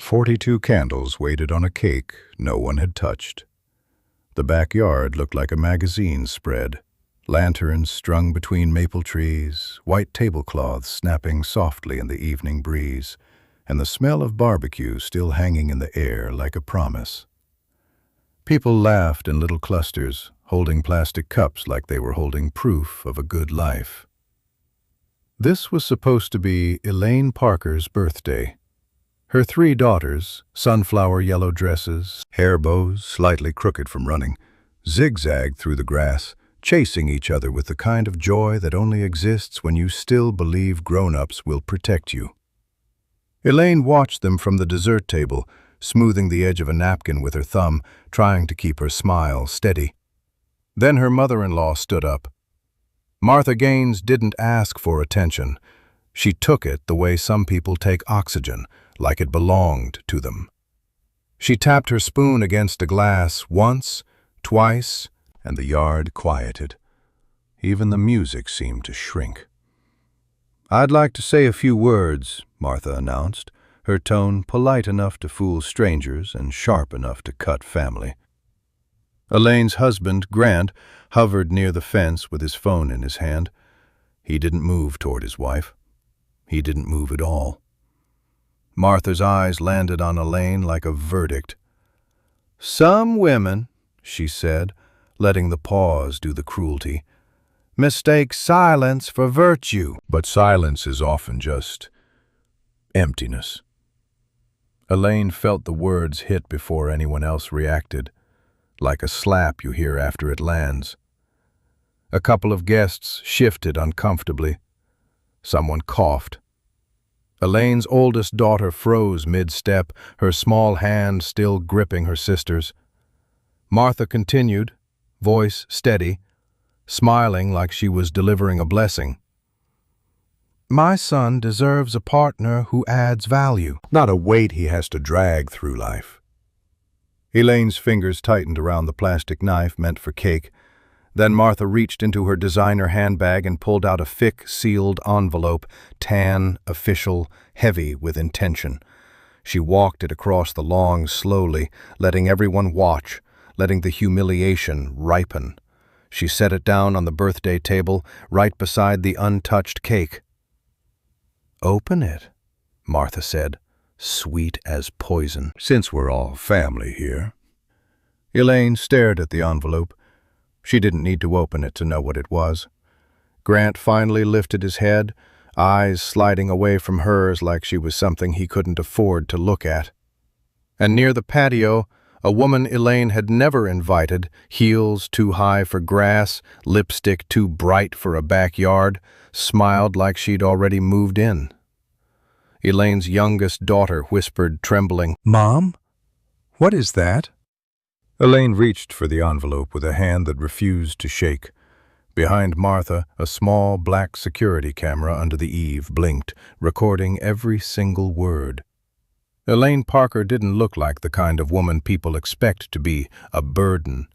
42 candles waited on a cake no one had touched. The backyard looked like a magazine spread. Lanterns strung between maple trees, white tablecloths snapping softly in the evening breeze, and the smell of barbecue still hanging in the air like a promise. People laughed in little clusters, holding plastic cups like they were holding proof of a good life. This was supposed to be Elaine Parker's birthday. Her 3 daughters, sunflower yellow dresses, hair bows slightly crooked from running, zigzagged through the grass, chasing each other with the kind of joy that only exists when you still believe grown-ups will protect you. Elaine watched them from the dessert table, smoothing the edge of a napkin with her thumb, trying to keep her smile steady. Then her mother-in-law stood up. Martha Gaines didn't ask for attention. She took it the way some people take oxygen, like it belonged to them. She tapped her spoon against a glass once, twice, and the yard quieted. Even the music seemed to shrink. "I'd like to say a few words," Martha announced, her tone polite enough to fool strangers and sharp enough to cut family. Elaine's husband, Grant, hovered near the fence with his phone in his hand. He didn't move toward his wife. He didn't move at all. Martha's eyes landed on Elaine like a verdict. "Some women," she said, letting the pause do the cruelty, "mistake silence for virtue." But silence is often just emptiness. Elaine felt the words hit before anyone else reacted, like a slap you hear after it lands. A couple of guests shifted uncomfortably. Someone coughed. Elaine's oldest daughter froze mid-step, her small hand still gripping her sister's. Martha continued, voice steady, smiling like she was delivering a blessing. "My son deserves a partner who adds value, not a weight he has to drag through life." Elaine's fingers tightened around the plastic knife meant for cake. Then Martha reached into her designer handbag and pulled out a thick, sealed envelope, tan, official, heavy with intention. She walked it across the lawn slowly, letting everyone watch, letting the humiliation ripen. She set it down on the birthday table, right beside the untouched cake. "Open it," Martha said, sweet as poison. "Since we're all family here." Elaine stared at the envelope. She didn't need to open it to know what it was. Grant finally lifted his head, eyes sliding away from hers like she was something he couldn't afford to look at. And near the patio, a woman Elaine had never invited, heels too high for grass, lipstick too bright for a backyard, smiled like she'd already moved in. Elaine's youngest daughter whispered, trembling, "Mom, what is that?" Elaine reached for the envelope with a hand that refused to shake. Behind Martha, a small black security camera under the eave blinked, recording every single word. Elaine Parker didn't look like the kind of woman people expect to be a burden.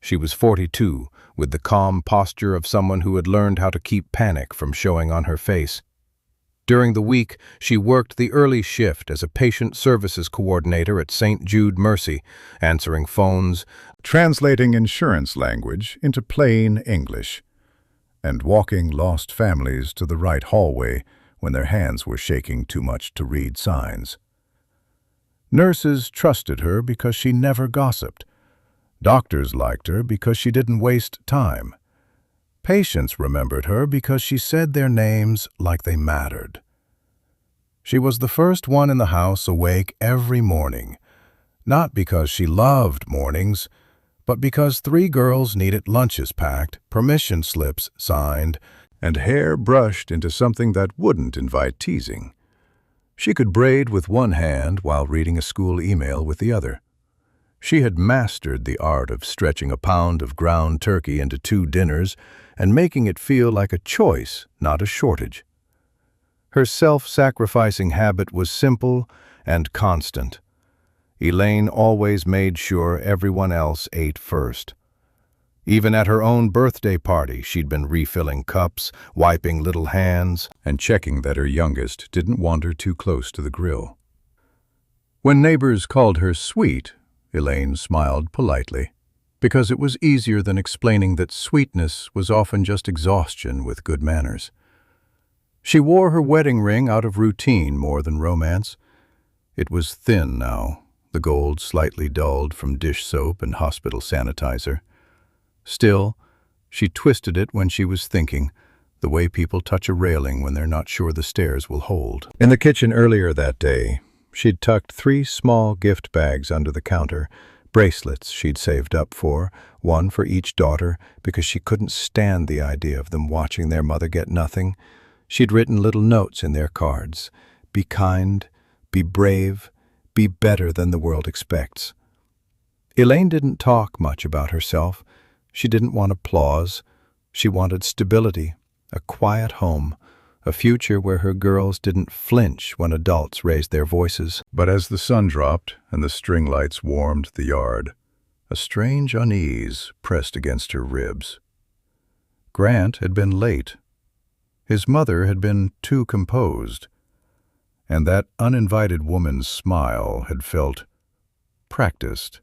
She was 42, with the calm posture of someone who had learned how to keep panic from showing on her face. During the week, she worked the early shift as a patient services coordinator at St. Jude Mercy, answering phones, translating insurance language into plain English, and walking lost families to the right hallway when their hands were shaking too much to read signs. Nurses trusted her because she never gossiped. Doctors liked her because she didn't waste time. Patients remembered her because she said their names like they mattered. She was the first one in the house awake every morning, not because she loved mornings, but because 3 girls needed lunches packed, permission slips signed, and hair brushed into something that wouldn't invite teasing. She could braid with one hand while reading a school email with the other. She had mastered the art of stretching a pound of ground turkey into 2 dinners and making it feel like a choice, not a shortage. Her self-sacrificing habit was simple and constant. Elaine always made sure everyone else ate first. Even at her own birthday party, she'd been refilling cups, wiping little hands, and checking that her youngest didn't wander too close to the grill. When neighbors called her sweet, Elaine smiled politely, because it was easier than explaining that sweetness was often just exhaustion with good manners. She wore her wedding ring out of routine more than romance. It was thin now, the gold slightly dulled from dish soap and hospital sanitizer. Still, she twisted it when she was thinking, the way people touch a railing when they're not sure the stairs will hold. In the kitchen earlier that day, she'd tucked 3 small gift bags under the counter, bracelets she'd saved up for, one for each daughter because she couldn't stand the idea of them watching their mother get nothing. She'd written little notes in their cards. Be kind, be brave, be better than the world expects. Elaine didn't talk much about herself. She didn't want applause. She wanted stability, a quiet home, a future where her girls didn't flinch when adults raised their voices. But as the sun dropped and the string lights warmed the yard, a strange unease pressed against her ribs. Grant had been late. His mother had been too composed, and that uninvited woman's smile had felt practiced.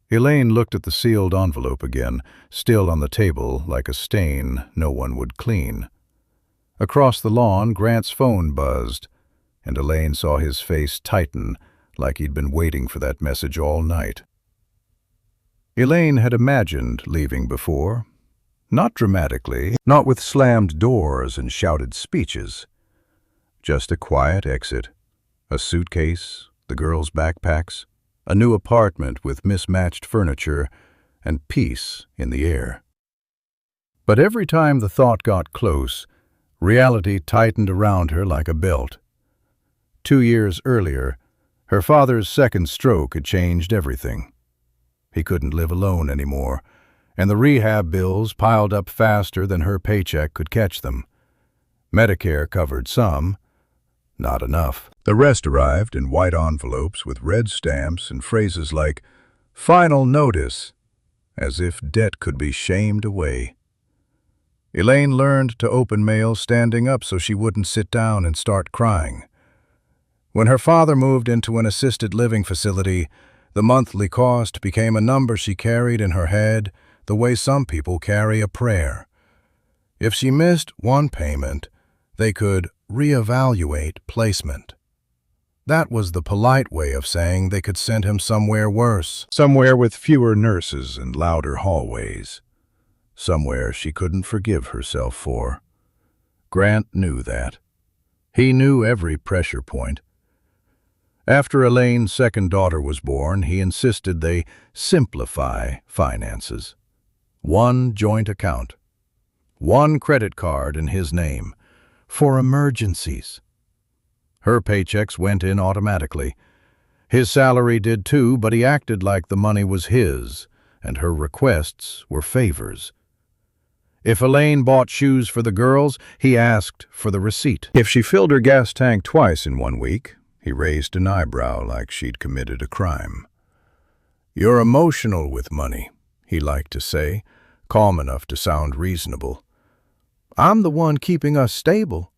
Elaine looked at the sealed envelope again, still on the table like a stain no one would clean. Across the lawn, Grant's phone buzzed, and Elaine saw his face tighten like he'd been waiting for that message all night. Elaine had imagined leaving before, not dramatically, not with slammed doors and shouted speeches. Just a quiet exit, a suitcase, the girls' backpacks, a new apartment with mismatched furniture, and peace in the air. But every time the thought got close, reality tightened around her like a belt. 2 years earlier, her father's second stroke had changed everything. He couldn't live alone anymore, and the rehab bills piled up faster than her paycheck could catch them. Medicare covered some, not enough. The rest arrived in white envelopes with red stamps and phrases like, "Final notice," as if debt could be shamed away. Elaine learned to open mail standing up so she wouldn't sit down and start crying. When her father moved into an assisted living facility, the monthly cost became a number she carried in her head the way some people carry a prayer. If she missed one payment, they could reevaluate placement. That was the polite way of saying they could send him somewhere worse, somewhere with fewer nurses and louder hallways, somewhere she couldn't forgive herself for. Grant knew that. He knew every pressure point. After Elaine's second daughter was born, he insisted they simplify finances. One joint account, one credit card in his name, for emergencies. Her paychecks went in automatically. His salary did too, but he acted like the money was his, and her requests were favors. If Elaine bought shoes for the girls, he asked for the receipt. If she filled her gas tank twice in 1 week, he raised an eyebrow like she'd committed a crime. "You're emotional with money," he liked to say, calm enough to sound reasonable. "I'm the one keeping us stable."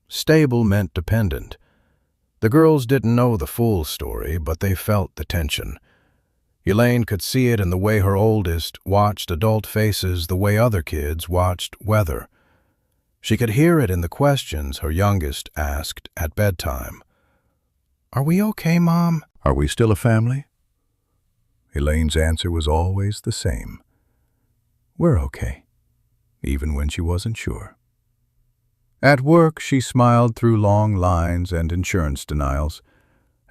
Stable meant dependent. The girls didn't know the full story, but they felt the tension. Elaine could see it in the way her oldest watched adult faces the way other kids watched weather. She could hear it in the questions her youngest asked at bedtime. "Are we okay, Mom? Are we still a family?" Elaine's answer was always the same. "We're okay," even when she wasn't sure. At work, she smiled through long lines and insurance denials.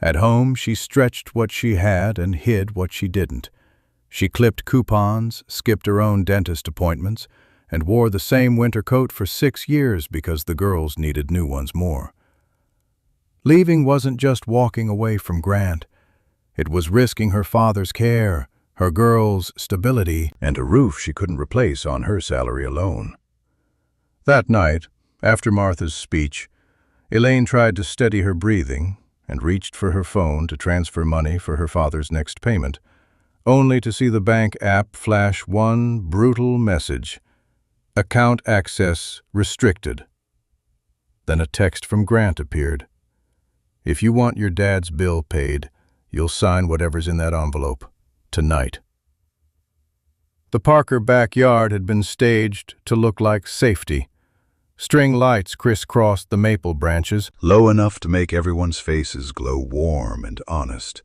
At home, she stretched what she had and hid what she didn't. She clipped coupons, skipped her own dentist appointments, and wore the same winter coat for 6 years because the girls needed new ones more. Leaving wasn't just walking away from Grant. It was risking her father's care, her girls' stability, and a roof she couldn't replace on her salary alone. That night, after Martha's speech, Elaine tried to steady her breathing and reached for her phone to transfer money for her father's next payment, only to see the bank app flash one brutal message: "Account access restricted." Then a text from Grant appeared. If you want your dad's bill paid, you'll sign whatever's in that envelope. Tonight. The Parker backyard had been staged to look like safety. String lights crisscrossed the maple branches, low enough to make everyone's faces glow warm and honest.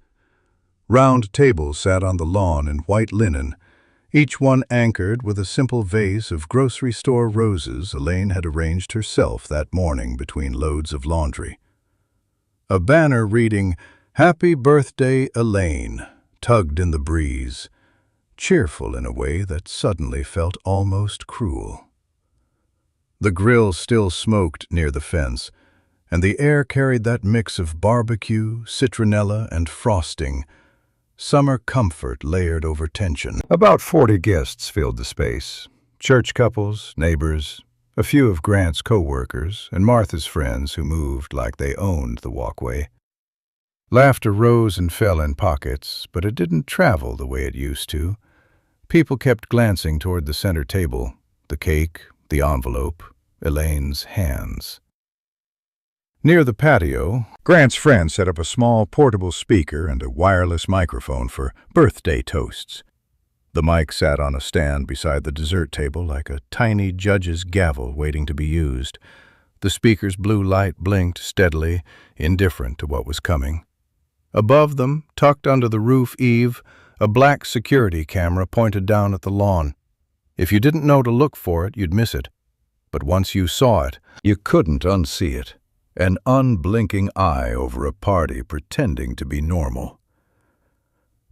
Round tables sat on the lawn in white linen, each one anchored with a simple vase of grocery store roses Elaine had arranged herself that morning between loads of laundry. A banner reading, "Happy Birthday, Elaine," tugged in the breeze, cheerful in a way that suddenly felt almost cruel. The grill still smoked near the fence, and the air carried that mix of barbecue, citronella, and frosting, summer comfort layered over tension. About 40 guests filled the space. Church couples, neighbors, a few of Grant's co-workers, and Martha's friends who moved like they owned the walkway. Laughter rose and fell in pockets, but it didn't travel the way it used to. People kept glancing toward the center table, the cake, the envelope, Elaine's hands. Near the patio, Grant's friend set up a small portable speaker and a wireless microphone for birthday toasts. The mic sat on a stand beside the dessert table like a tiny judge's gavel waiting to be used. The speaker's blue light blinked steadily, indifferent to what was coming. Above them, tucked under the roof eave, a black security camera pointed down at the lawn. If you didn't know to look for it, you'd miss it. But once you saw it, you couldn't unsee it. An unblinking eye over a party pretending to be normal.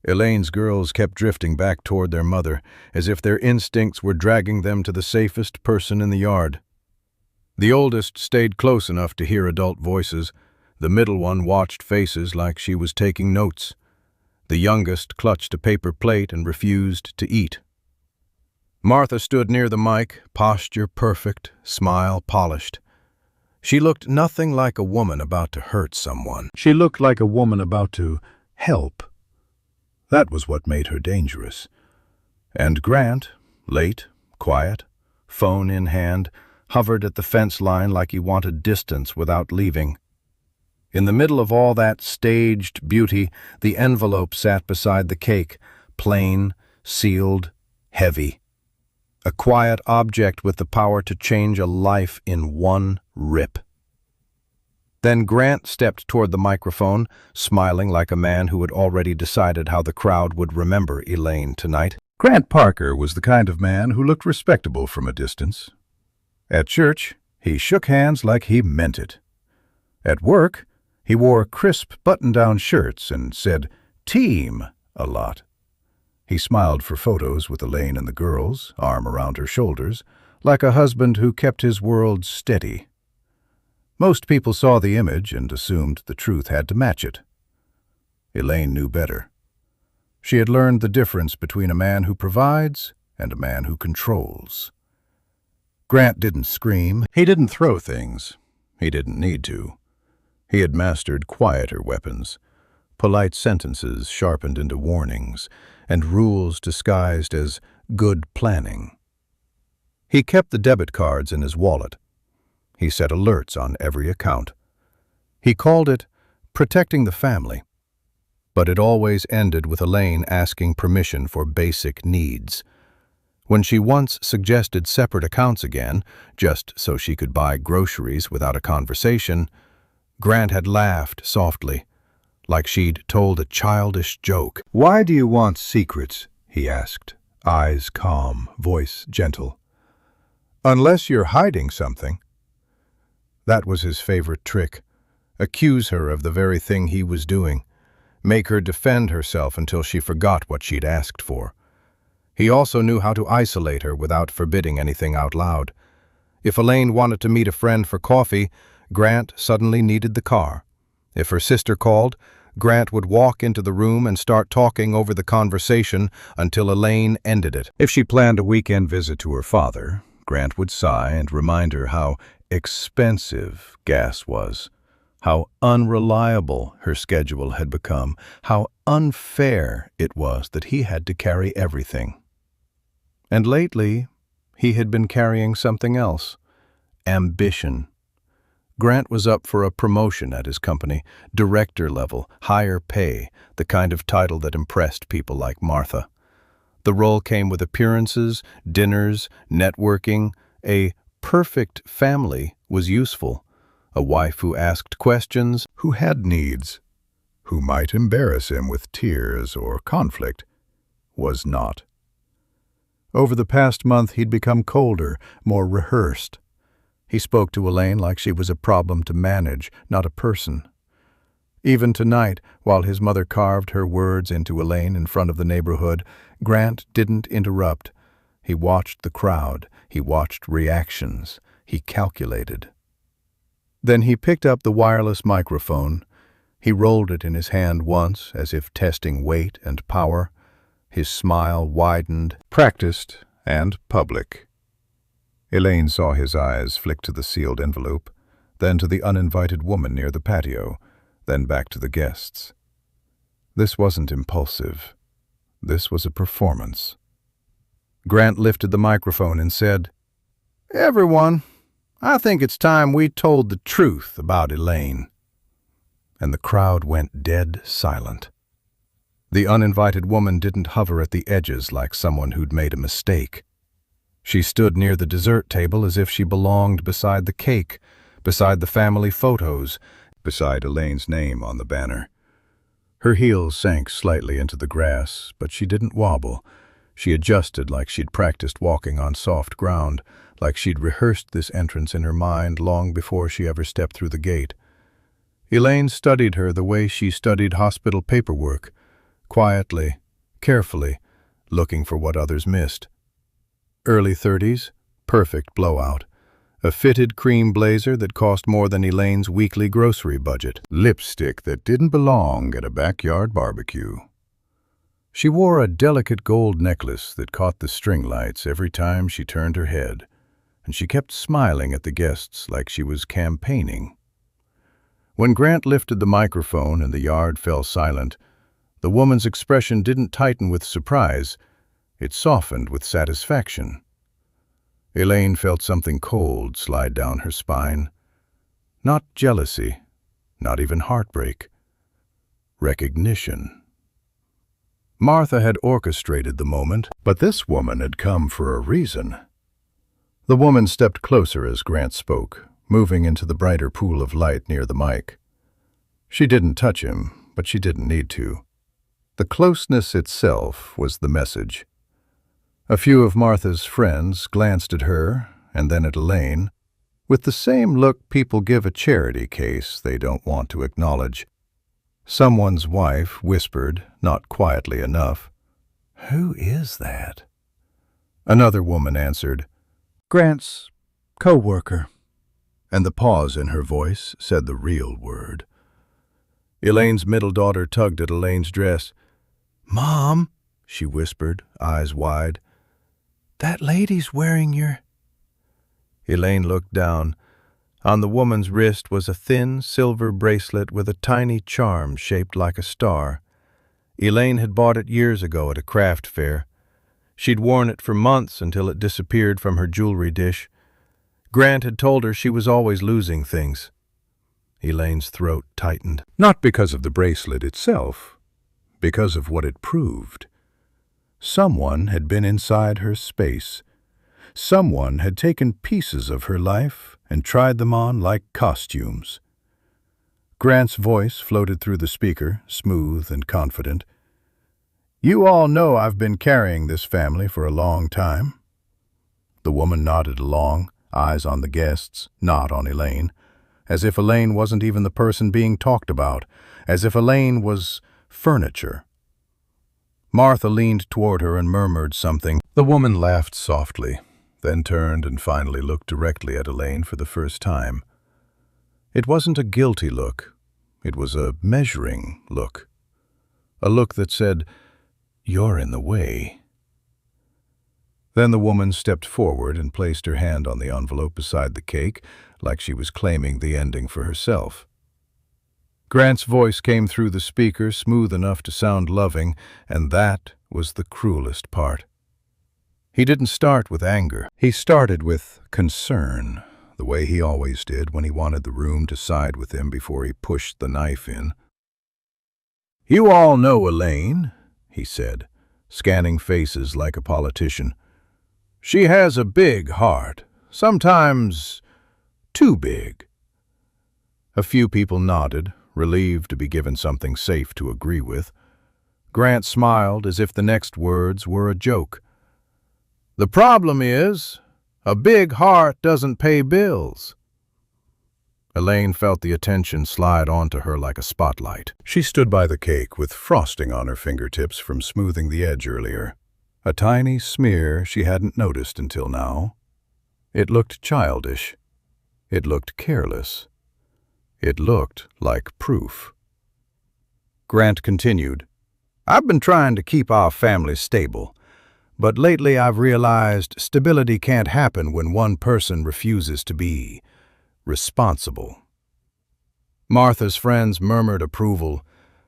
Elaine's girls kept drifting back toward their mother, as if their instincts were dragging them to the safest person in the yard. The oldest stayed close enough to hear adult voices. The middle one watched faces like she was taking notes. The youngest clutched a paper plate and refused to eat. Martha stood near the mic, posture perfect, smile polished. She looked nothing like a woman about to hurt someone. She looked like a woman about to help. That was what made her dangerous. And Grant, late, quiet, phone in hand, hovered at the fence line like he wanted distance without leaving. In the middle of all that staged beauty, the envelope sat beside the cake, plain, sealed, heavy. A quiet object with the power to change a life in one rip. Then Grant stepped toward the microphone, smiling like a man who had already decided how the crowd would remember Elaine tonight. Grant Parker was the kind of man who looked respectable from a distance. At church, he shook hands like he meant it. At work, he wore crisp button-down shirts and said, "Team," a lot. He smiled for photos with Elaine and the girls, arm around her shoulders, like a husband who kept his world steady. Most people saw the image and assumed the truth had to match it. Elaine knew better. She had learned the difference between a man who provides and a man who controls. Grant didn't scream. He didn't throw things. He didn't need to. He had mastered quieter weapons, polite sentences sharpened into warnings, and rules disguised as good planning. He kept the debit cards in his wallet. He set alerts on every account. He called it protecting the family, but it always ended with Elaine asking permission for basic needs. When she once suggested separate accounts again, just so she could buy groceries without a conversation, Grant had laughed softly, like she'd told a childish joke. "Why do you want secrets?" he asked, eyes calm, voice gentle. "Unless you're hiding something." That was his favorite trick. Accuse her of the very thing he was doing. Make her defend herself until she forgot what she'd asked for. He also knew how to isolate her without forbidding anything out loud. If Elaine wanted to meet a friend for coffee, Grant suddenly needed the car. If her sister called, Grant would walk into the room and start talking over the conversation until Elaine ended it. If she planned a weekend visit to her father, Grant would sigh and remind her how expensive gas was, how unreliable her schedule had become, how unfair it was that he had to carry everything. And lately, he had been carrying something else, ambition. Grant was up for a promotion at his company, director level, higher pay, the kind of title that impressed people like Martha. The role came with appearances, dinners, networking. A perfect family was useful. A wife who asked questions, who had needs, who might embarrass him with tears or conflict, was not. Over the past month, he'd become colder, more rehearsed. He spoke to Elaine like she was a problem to manage, not a person. Even tonight, while his mother carved her words into Elaine in front of the neighborhood, Grant didn't interrupt. He watched the crowd. He watched reactions. He calculated. Then he picked up the wireless microphone. He rolled it in his hand once, as if testing weight and power. His smile widened, practiced, and public. Elaine saw his eyes flick to the sealed envelope, then to the uninvited woman near the patio, then back to the guests. This wasn't impulsive. This was a performance. Grant lifted the microphone and said, "Everyone, I think it's time we told the truth about Elaine." And the crowd went dead silent. The uninvited woman didn't hover at the edges like someone who'd made a mistake. She stood near the dessert table as if she belonged beside the cake, beside the family photos, beside Elaine's name on the banner. Her heels sank slightly into the grass, but she didn't wobble. She adjusted like she'd practiced walking on soft ground, like she'd rehearsed this entrance in her mind long before she ever stepped through the gate. Elaine studied her the way she studied hospital paperwork, quietly, carefully, looking for what others missed. Early 30s, perfect blowout. A fitted cream blazer that cost more than Elaine's weekly grocery budget. Lipstick that didn't belong at a backyard barbecue. She wore a delicate gold necklace that caught the string lights every time she turned her head, and she kept smiling at the guests like she was campaigning. When Grant lifted the microphone and the yard fell silent, the woman's expression didn't tighten with surprise. It softened with satisfaction. Elaine felt something cold slide down her spine. Not jealousy, not even heartbreak. Recognition. Martha had orchestrated the moment, but this woman had come for a reason. The woman stepped closer as Grant spoke, moving into the brighter pool of light near the mic. She didn't touch him, but she didn't need to. The closeness itself was the message. A few of Martha's friends glanced at her, and then at Elaine, with the same look people give a charity case they don't want to acknowledge. Someone's wife whispered, not quietly enough, "Who is that?" Another woman answered, "Grant's co-worker." And the pause in her voice said the real word. Elaine's middle daughter tugged at Elaine's dress. "Mom," she whispered, eyes wide, "that lady's wearing your—" Elaine looked down. On the woman's wrist was a thin, silver bracelet with a tiny charm shaped like a star. Elaine had bought it years ago at a craft fair. She'd worn it for months until it disappeared from her jewelry dish. Grant had told her she was always losing things. Elaine's throat tightened. Not because of the bracelet itself, because of what it proved. Someone had been inside her space. Someone had taken pieces of her life and tried them on like costumes. Grant's voice floated through the speaker, smooth and confident. "You all know I've been carrying this family for a long time." The woman nodded along, eyes on the guests, not on Elaine, as if Elaine wasn't even the person being talked about, as if Elaine was furniture. Martha leaned toward her and murmured something. The woman laughed softly, then turned and finally looked directly at Elaine for the first time. It wasn't a guilty look. It was a measuring look. A look that said, "You're in the way." Then the woman stepped forward and placed her hand on the envelope beside the cake, like she was claiming the ending for herself. Grant's voice came through the speaker, smooth enough to sound loving, and that was the cruelest part. He didn't start with anger. He started with concern, the way he always did when he wanted the room to side with him before he pushed the knife in. "You all know Elaine," he said, scanning faces like a politician. "She has a big heart, sometimes too big." A few people nodded, relieved to be given something safe to agree with. Grant smiled as if the next words were a joke. "The problem is, a big heart doesn't pay bills." Elaine felt the attention slide onto her like a spotlight. She stood by the cake with frosting on her fingertips from smoothing the edge earlier. A tiny smear she hadn't noticed until now. It looked childish. It looked careless. It looked like proof. Grant continued, "I've been trying to keep our family stable, but lately I've realized stability can't happen when one person refuses to be responsible." Martha's friends murmured approval.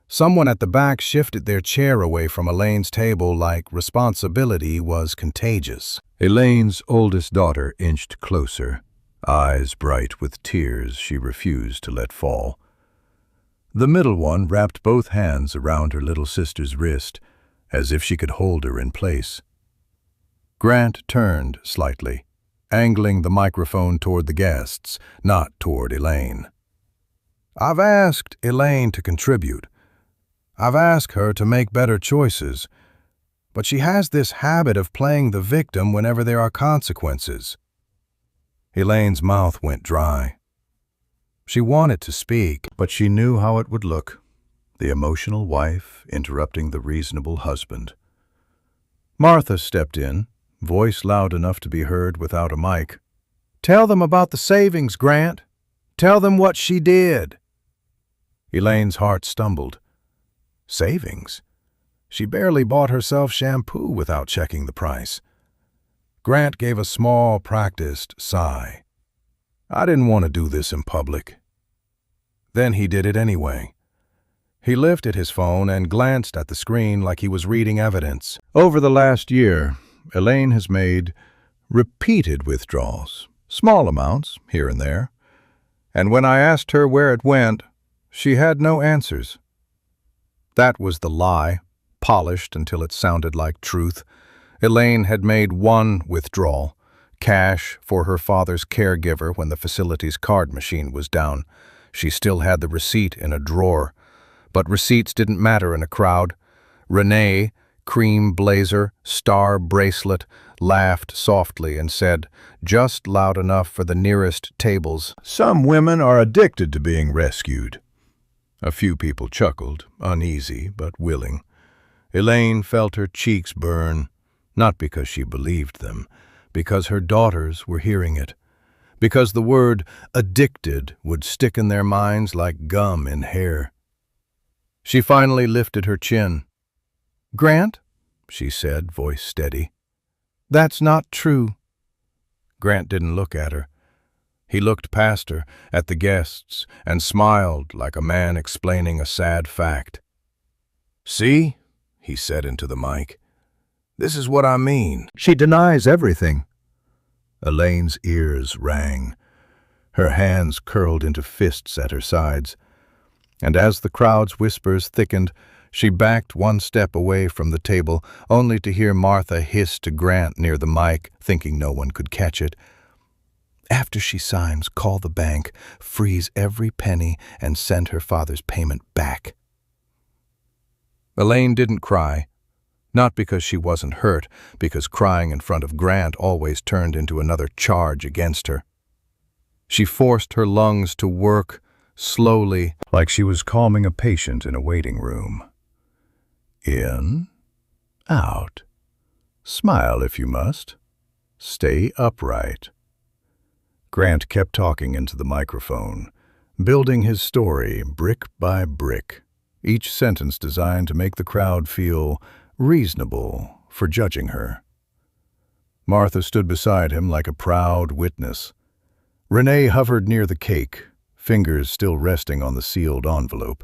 Someone at the back shifted their chair away from Elaine's table like responsibility was contagious. Elaine's oldest daughter inched closer, eyes bright with tears she refused to let fall. The middle one wrapped both hands around her little sister's wrist, as if she could hold her in place. Grant turned slightly, angling the microphone toward the guests, not toward Elaine. "I've asked Elaine to contribute. I've asked her to make better choices, but she has this habit of playing the victim whenever there are consequences." Elaine's mouth went dry. She wanted to speak, but she knew how it would look, the emotional wife interrupting the reasonable husband. Martha stepped in, voice loud enough to be heard without a mic. "Tell them about the savings, Grant. Tell them what she did." Elaine's heart stumbled. Savings? She barely bought herself shampoo without checking the price. Grant gave a small, practiced sigh. "I didn't want to do this in public." Then he did it anyway. He lifted his phone and glanced at the screen like he was reading evidence. Over the last year, Elaine has made repeated withdrawals, small amounts here and there, and when I asked her where it went, she had no answers. That was the lie, polished until it sounded like truth. Elaine had made one withdrawal, cash for her father's caregiver when the facility's card machine was down. She still had the receipt in a drawer, but receipts didn't matter in a crowd. Renee, cream blazer, star bracelet, laughed softly and said, just loud enough for the nearest tables, "Some women are addicted to being rescued." A few people chuckled, uneasy but willing. Elaine felt her cheeks burn, not because she believed them, because her daughters were hearing it, because the word addicted would stick in their minds like gum in hair. She finally lifted her chin. "Grant," she said, voice steady, "that's not true." Grant didn't look at her. He looked past her, at the guests, and smiled like a man explaining a sad fact. "See?" he said into the mic. "This is what I mean. She denies everything." Elaine's ears rang. Her hands curled into fists at her sides. And as the crowd's whispers thickened, she backed one step away from the table, only to hear Martha hiss to Grant near the mic, thinking no one could catch it. "After she signs, call the bank, freeze every penny, and send her father's payment back." Elaine didn't cry, not because she wasn't hurt, because crying in front of Grant always turned into another charge against her. She forced her lungs to work, slowly, like she was calming a patient in a waiting room. In, out. Smile if you must. Stay upright. Grant kept talking into the microphone, building his story brick by brick, each sentence designed to make the crowd feel reasonable for judging her. Martha stood beside him like a proud witness. Renee hovered near the cake, fingers still resting on the sealed envelope,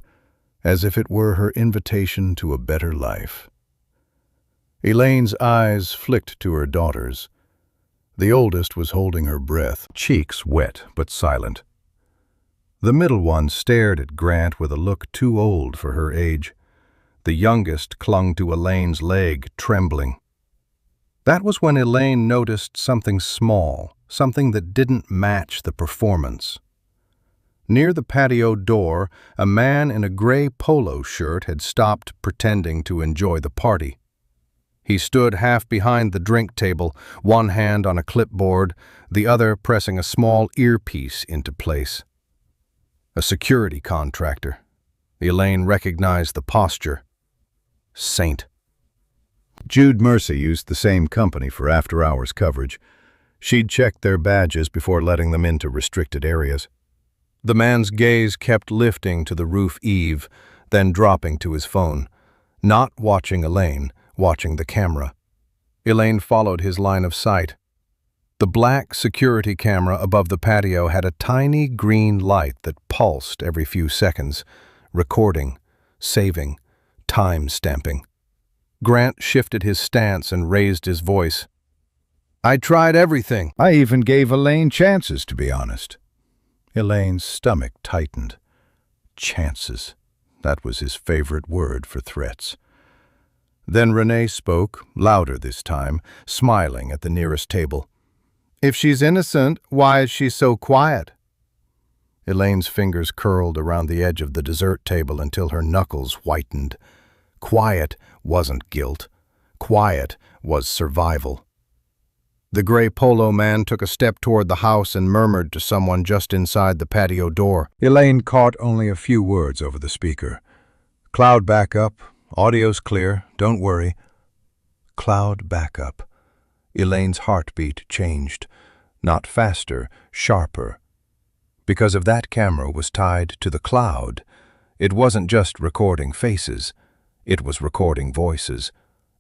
as if it were her invitation to a better life. Elaine's eyes flicked to her daughters. The oldest was holding her breath, cheeks wet but silent. The middle one stared at Grant with a look too old for her age. The youngest clung to Elaine's leg, trembling. That was when Elaine noticed something small, something that didn't match the performance. Near the patio door, a man in a gray polo shirt had stopped pretending to enjoy the party. He stood half behind the drink table, one hand on a clipboard, the other pressing a small earpiece into place. A security contractor. Elaine recognized the posture. Saint. Jude Mercy used the same company for after-hours coverage. She'd checked their badges before letting them into restricted areas. The man's gaze kept lifting to the roof eave, then dropping to his phone. Not watching Elaine, watching the camera. Elaine followed his line of sight. The black security camera above the patio had a tiny green light that pulsed every few seconds, recording, saving, time-stamping. Grant shifted his stance and raised his voice. "I tried everything. I even gave Elaine chances, to be honest." Elaine's stomach tightened. Chances. That was his favorite word for threats. Then Renee spoke, louder this time, smiling at the nearest table. "If she's innocent, why is she so quiet?" Elaine's fingers curled around the edge of the dessert table until her knuckles whitened. Quiet wasn't guilt. Quiet was survival. The gray polo man took a step toward the house and murmured to someone just inside the patio door. Elaine caught only a few words over the speaker. "Cloud backup. Audio's clear. Don't worry." Cloud backup. Elaine's heartbeat changed. Not faster, sharper. Because if that camera was tied to the cloud, it wasn't just recording faces. It was recording voices.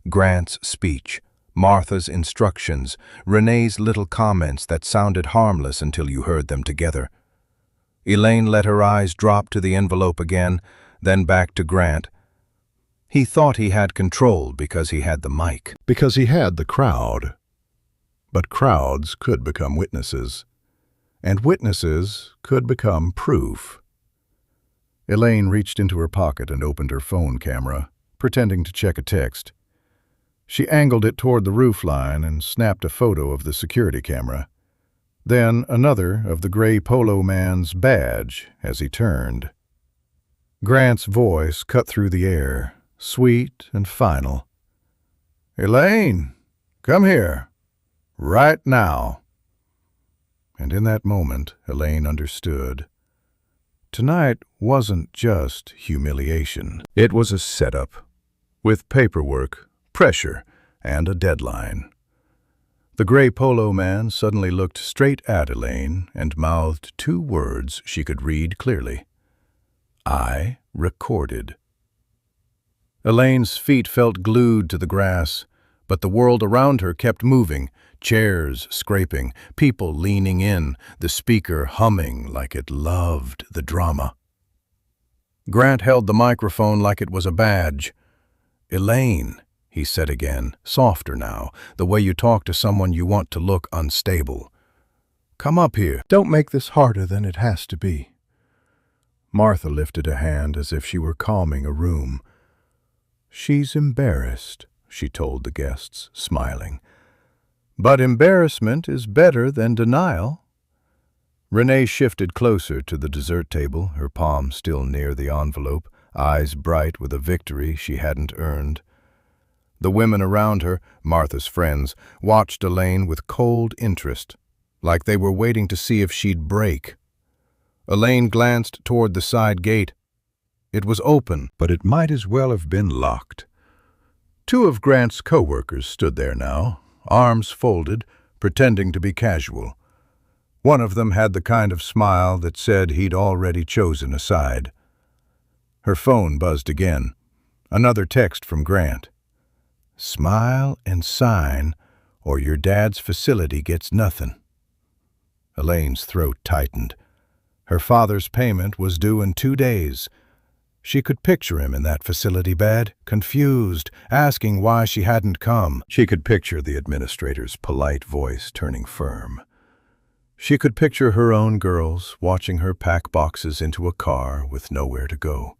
Grant's speech, Martha's instructions, Renee's little comments that sounded harmless until you heard them together. Elaine let her eyes drop to the envelope again, then back to Grant. He thought he had control because he had the mic. Because he had the crowd. But crowds could become witnesses. And witnesses could become proof. Elaine reached into her pocket and opened her phone camera, pretending to check a text. She angled it toward the roofline and snapped a photo of the security camera. Then another of the gray polo man's badge as he turned. Grant's voice cut through the air, sweet and final. "Elaine, come here. Right now." And in that moment, Elaine understood. Tonight wasn't just humiliation. It was a setup, with paperwork, pressure, and a deadline. The gray polo man suddenly looked straight at Elaine and mouthed two words she could read clearly. "I recorded." Elaine's feet felt glued to the grass, but the world around her kept moving, chairs scraping, people leaning in, the speaker humming like it loved the drama. Grant held the microphone like it was a badge. "Elaine," he said again, softer now, the way you talk to someone you want to look unstable. "Come up here. Don't make this harder than it has to be." Martha lifted a hand as if she were calming a room. "She's embarrassed," she told the guests, smiling. "But embarrassment is better than denial." Renee shifted closer to the dessert table, her palm still near the envelope, eyes bright with a victory she hadn't earned. The women around her, Martha's friends, watched Elaine with cold interest, like they were waiting to see if she'd break. Elaine glanced toward the side gate. It was open, but it might as well have been locked. Two of Grant's co-workers stood there now, arms folded, pretending to be casual. One of them had the kind of smile that said he'd already chosen a side. Her phone buzzed again. Another text from Grant. "Smile and sign, or your dad's facility gets nothing." Elaine's throat tightened. Her father's payment was due in 2 days. She could picture him in that facility bed, confused, asking why she hadn't come. She could picture the administrator's polite voice turning firm. She could picture her own girls watching her pack boxes into a car with nowhere to go.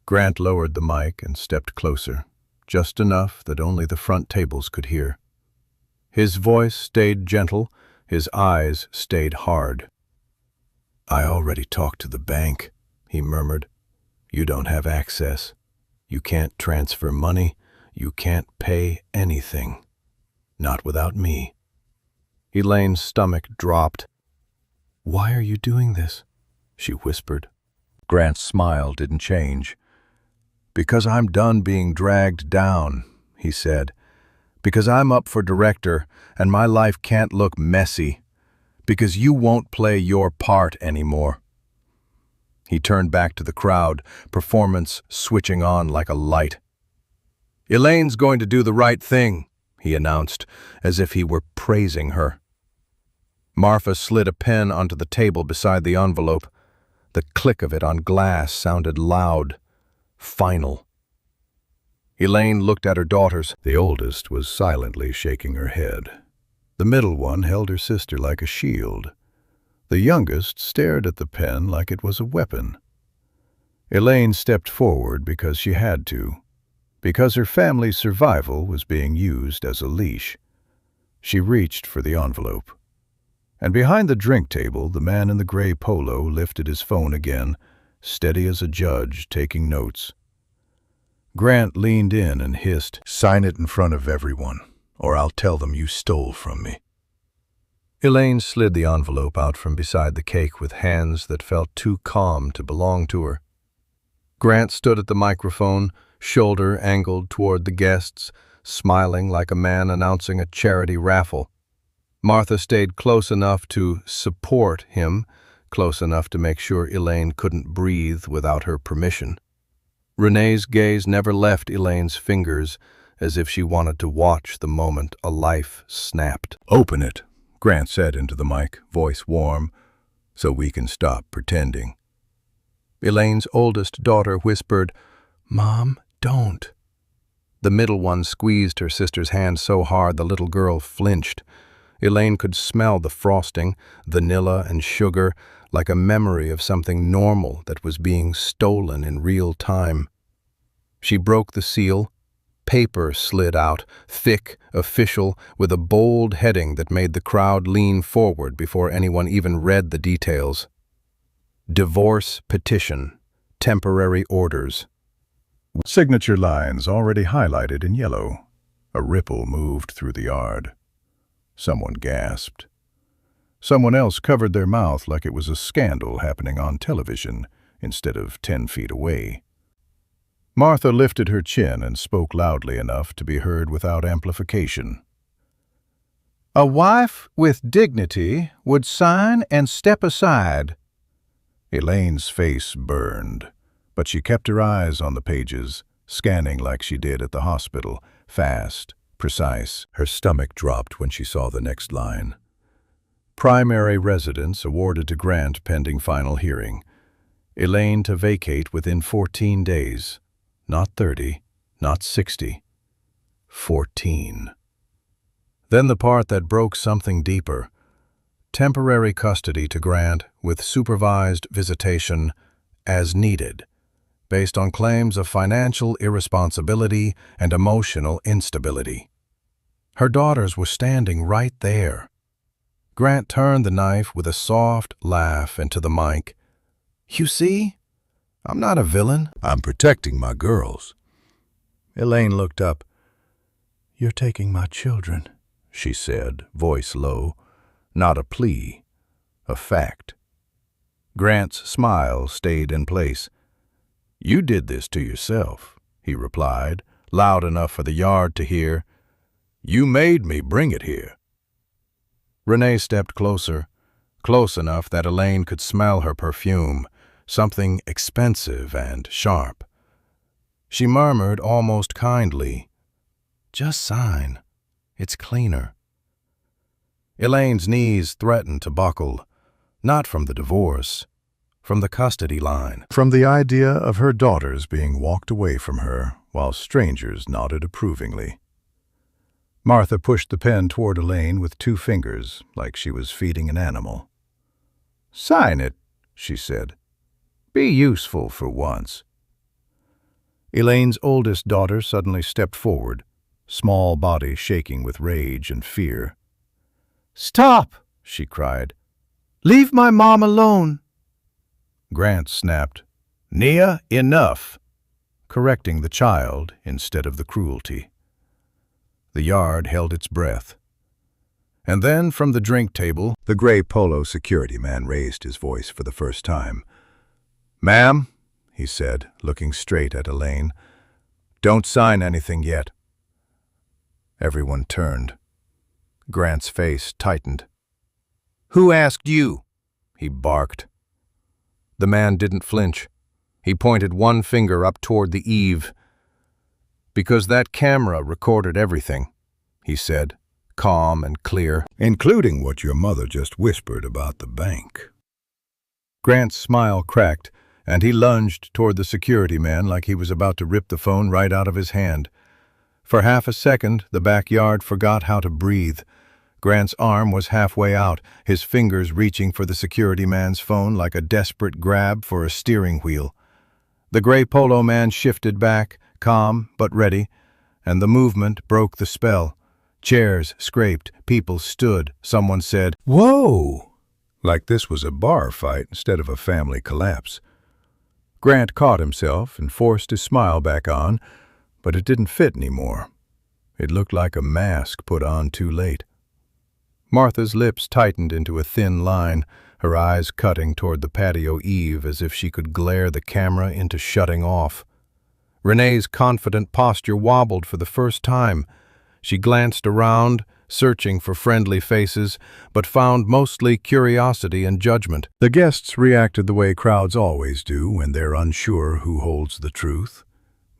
Grant lowered the mic and stepped closer, just enough that only the front tables could hear. His voice stayed gentle, his eyes stayed hard. "I already talked to the bank," he murmured. "You don't have access. You can't transfer money. You can't pay anything. Not without me." Elaine's stomach dropped. "Why are you doing this?" she whispered. Grant's smile didn't change. "Because I'm done being dragged down," he said. "Because I'm up for director and my life can't look messy. Because you won't play your part anymore." He turned back to the crowd, performance switching on like a light. "Elaine's going to do the right thing," he announced, as if he were praising her. Martha slid a pen onto the table beside the envelope. The click of it on glass sounded loud, final. Elaine looked at her daughters. The oldest was silently shaking her head. The middle one held her sister like a shield. The youngest stared at the pen like it was a weapon. Elaine stepped forward because she had to, because her family's survival was being used as a leash. She reached for the envelope. And behind the drink table, the man in the gray polo lifted his phone again, steady as a judge taking notes. Grant leaned in and hissed, "Sign it in front of everyone, or I'll tell them you stole from me." Elaine slid the envelope out from beside the cake with hands that felt too calm to belong to her. Grant stood at the microphone, shoulder angled toward the guests, smiling like a man announcing a charity raffle. Martha stayed close enough to support him, close enough to make sure Elaine couldn't breathe without her permission. Renee's gaze never left Elaine's fingers, as if she wanted to watch the moment a life snapped. "Open it," Grant said into the mic, voice warm, "so we can stop pretending." Elaine's oldest daughter whispered, "Mom, don't." The middle one squeezed her sister's hand so hard the little girl flinched. Elaine could smell the frosting, vanilla and sugar, like a memory of something normal that was being stolen in real time. She broke the seal. Paper slid out, thick, official, with a bold heading that made the crowd lean forward before anyone even read the details. Divorce petition. Temporary orders. Signature lines already highlighted in yellow. A ripple moved through the yard. Someone gasped. Someone else covered their mouth like it was a scandal happening on television instead of 10 feet away. Martha lifted her chin and spoke loudly enough to be heard without amplification. "A wife with dignity would sign and step aside." Elaine's face burned, but she kept her eyes on the pages, scanning like she did at the hospital, fast, precise. Her stomach dropped when she saw the next line. Primary residence awarded to Grant pending final hearing. Elaine to vacate within 14 days. Not 30, not 60. 14. Then the part that broke something deeper. Temporary custody to Grant with supervised visitation as needed, based on claims of financial irresponsibility and emotional instability. Her daughters were standing right there. Grant turned the knife with a soft laugh into the mic. "You see? I'm not a villain. I'm protecting my girls." Elaine looked up. "You're taking my children," she said, voice low. Not a plea, a fact. Grant's smile stayed in place. "You did this to yourself," he replied, loud enough for the yard to hear. "You made me bring it here." Renee stepped closer, close enough that Elaine could smell her perfume, something expensive and sharp. She murmured almost kindly, "Just sign. It's cleaner." Elaine's knees threatened to buckle, not from the divorce, from the custody line, from the idea of her daughters being walked away from her while strangers nodded approvingly. Martha pushed the pen toward Elaine with 2 fingers, like she was feeding an animal. "Sign it," she said. "Be useful for once." Elaine's oldest daughter suddenly stepped forward, small body shaking with rage and fear. "Stop!" she cried. "Leave my mom alone!" Grant snapped, "Nia, enough!" correcting the child instead of the cruelty. The yard held its breath. And then from the drink table, The gray polo security man raised his voice for the first time. "Ma'am," he said, looking straight at Elaine, "don't sign anything yet." Everyone turned. Grant's face tightened. "Who asked you?" he barked. The man didn't flinch. He pointed one finger up toward the eave. "Because that camera recorded everything," he said, calm and clear. "Including what your mother just whispered about the bank." Grant's smile cracked, and he lunged toward the security man like he was about to rip the phone right out of his hand. For half a second, the backyard forgot how to breathe. Grant's arm was halfway out, his fingers reaching for the security man's phone like a desperate grab for a steering wheel. The gray polo man shifted back, calm but ready, and the movement broke the spell. Chairs scraped, people stood, someone said, "Whoa!" like this was a bar fight instead of a family collapse. Grant caught himself and forced his smile back on, but it didn't fit anymore. It looked like a mask put on too late. Martha's lips tightened into a thin line, her eyes cutting toward the patio eave as if she could glare the camera into shutting off. Renee's confident posture wobbled for the first time. She glanced around, searching for friendly faces, but found mostly curiosity and judgment. The guests reacted the way crowds always do when they're unsure who holds the truth,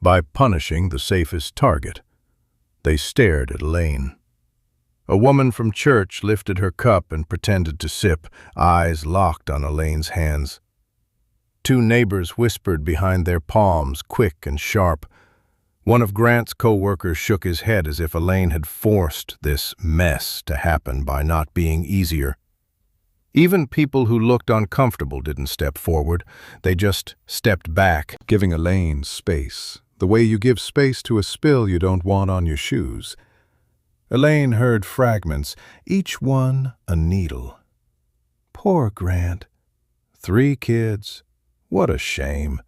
by punishing the safest target. They stared at Elaine. A woman from church lifted her cup and pretended to sip, eyes locked on Elaine's hands. 2 neighbors whispered behind their palms, quick and sharp. One of Grant's co-workers shook his head as if Elaine had forced this mess to happen by not being easier. Even people who looked uncomfortable didn't step forward. They just stepped back, giving Elaine space, the way you give space to a spill you don't want on your shoes. Elaine heard fragments, each one a needle. Poor Grant. 3 kids. What a shame.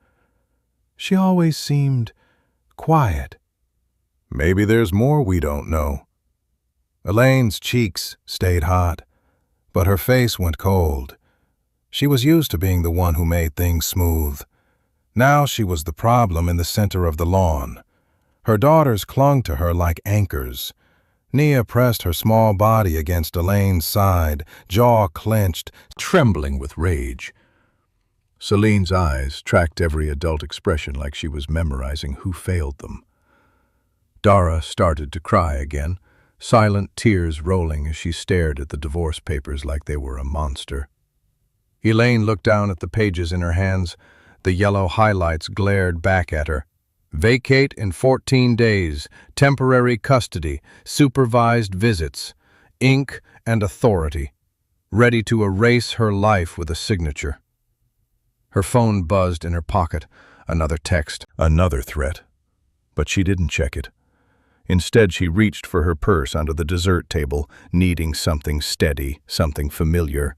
She always seemed quiet. Maybe there's more we don't know. Elaine's cheeks stayed hot, but her face went cold. She was used to being the one who made things smooth. Now she was the problem in the center of the lawn. Her daughters clung to her like anchors. Nia pressed her small body against Elaine's side, jaw clenched, trembling with rage. Celine's eyes tracked every adult expression like she was memorizing who failed them. Dara started to cry again, silent tears rolling as she stared at the divorce papers like they were a monster. Elaine looked down at the pages in her hands. The yellow highlights glared back at her. Vacate in 14 days, temporary custody, supervised visits, ink and authority, ready to erase her life with a signature. Her phone buzzed in her pocket, another text, another threat. But she didn't check it. Instead, she reached for her purse under the dessert table, needing something steady, something familiar.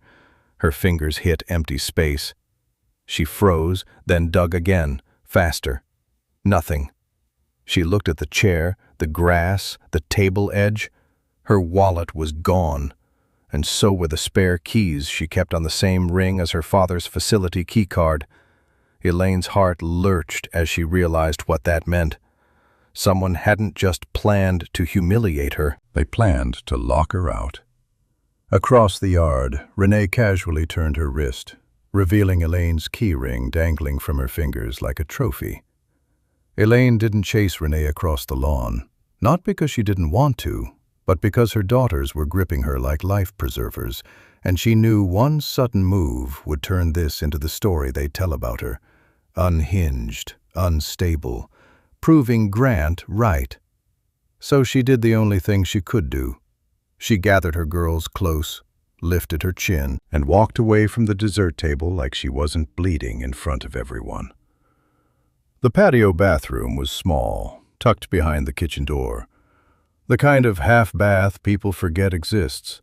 Her fingers hit empty space. She froze, then dug again, faster. Nothing. She looked at the chair, the grass, the table edge. Her wallet was gone, and so were the spare keys she kept on the same ring as her father's facility keycard. Elaine's heart lurched as she realized what that meant. Someone hadn't just planned to humiliate her. They planned to lock her out. Across the yard, Renee casually turned her wrist, revealing Elaine's key ring dangling from her fingers like a trophy. Elaine didn't chase Renee across the lawn, not because she didn't want to, but because her daughters were gripping her like life preservers, and she knew one sudden move would turn this into the story they'd tell about her. Unhinged, unstable, proving Grant right. So she did the only thing she could do. She gathered her girls close, lifted her chin, and walked away from the dessert table like she wasn't bleeding in front of everyone. The patio bathroom was small, tucked behind the kitchen door. The kind of half-bath people forget exists.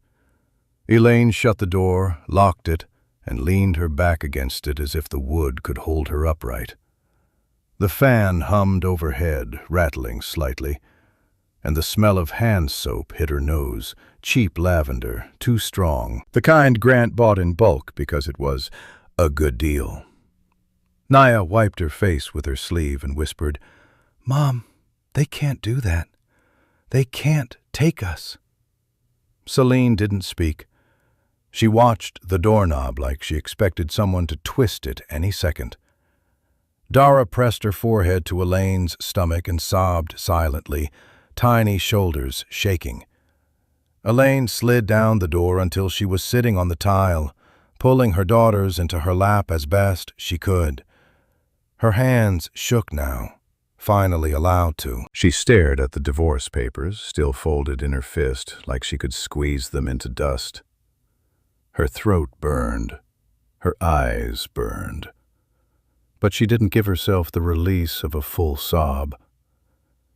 Elaine shut the door, locked it, and leaned her back against it as if the wood could hold her upright. The fan hummed overhead, rattling slightly, and the smell of hand soap hit her nose, cheap lavender, too strong, the kind Grant bought in bulk because it was a good deal. Naya wiped her face with her sleeve and whispered, "Mom, they can't do that. They can't take us." Celine didn't speak. She watched the doorknob like she expected someone to twist it any second. Dara pressed her forehead to Elaine's stomach and sobbed silently, tiny shoulders shaking. Elaine slid down the door until she was sitting on the tile, pulling her daughters into her lap as best she could. Her hands shook now, finally allowed to. She stared at the divorce papers, still folded in her fist, like she could squeeze them into dust. Her throat burned. Her eyes burned. But she didn't give herself the release of a full sob.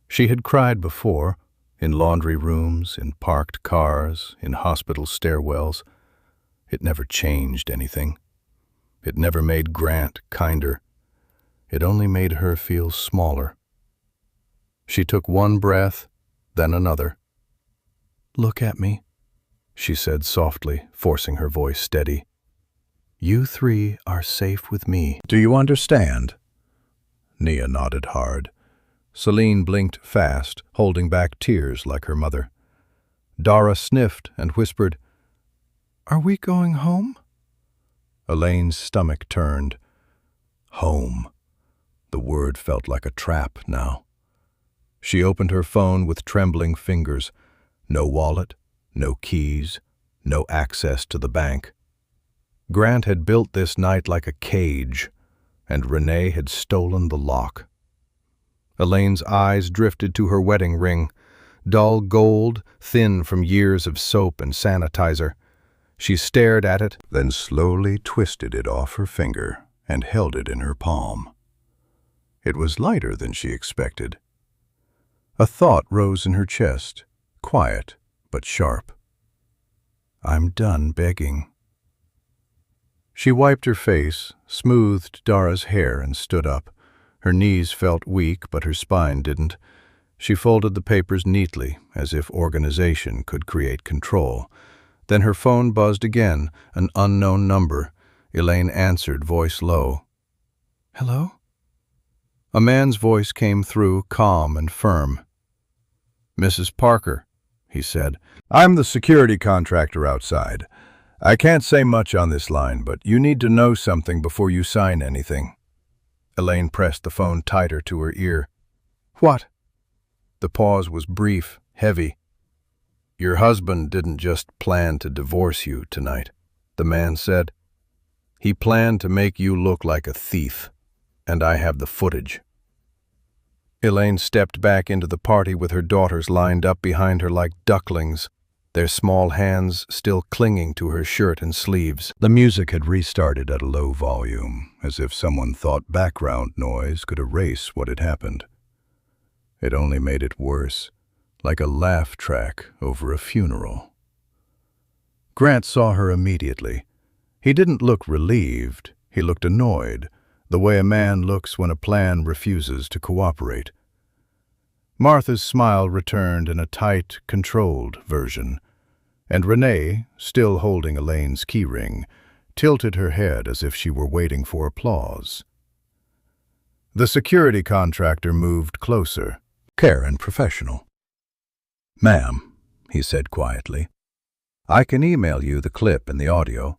She had cried before, in laundry rooms, in parked cars, in hospital stairwells. It never changed anything. It never made Grant kinder. It only made her feel smaller. She took one breath, then another. "Look at me," she said softly, forcing her voice steady. "You three are safe with me. Do you understand?" Nia nodded hard. Celine blinked fast, holding back tears like her mother. Dara sniffed and whispered, "Are we going home?" Elaine's stomach turned. Home. The word felt like a trap now. She opened her phone with trembling fingers. No wallet, no keys, no access to the bank. Grant had built this night like a cage, and Renee had stolen the lock. Elaine's eyes drifted to her wedding ring, dull gold, thin from years of soap and sanitizer. She stared at it, then slowly twisted it off her finger and held it in her palm. It was lighter than she expected. A thought rose in her chest, quiet but sharp. "I'm done begging." She wiped her face, smoothed Dara's hair, and stood up. Her knees felt weak, but her spine didn't. She folded the papers neatly, as if organization could create control. Then her phone buzzed again, an unknown number. Elaine answered, voice low. "Hello?" A man's voice came through, calm and firm. "Mrs. Parker," he said, "I'm the security contractor outside. I can't say much on this line, but you need to know something before you sign anything." Elaine pressed the phone tighter to her ear. "What?" The pause was brief, heavy. "Your husband didn't just plan to divorce you tonight," the man said. "He planned to make you look like a thief, and I have the footage." Elaine stepped back into the party with her daughters lined up behind her like ducklings, their small hands still clinging to her shirt and sleeves. The music had restarted at a low volume, as if someone thought background noise could erase what had happened. It only made it worse, like a laugh track over a funeral. Grant saw her immediately. He didn't look relieved, he looked annoyed, the way a man looks when a plan refuses to cooperate. Martha's smile returned in a tight, controlled version, and Renee, still holding Elaine's keyring, tilted her head as if she were waiting for applause. The security contractor moved closer, care and professional. "Ma'am," he said quietly, "I can email you the clip and the audio,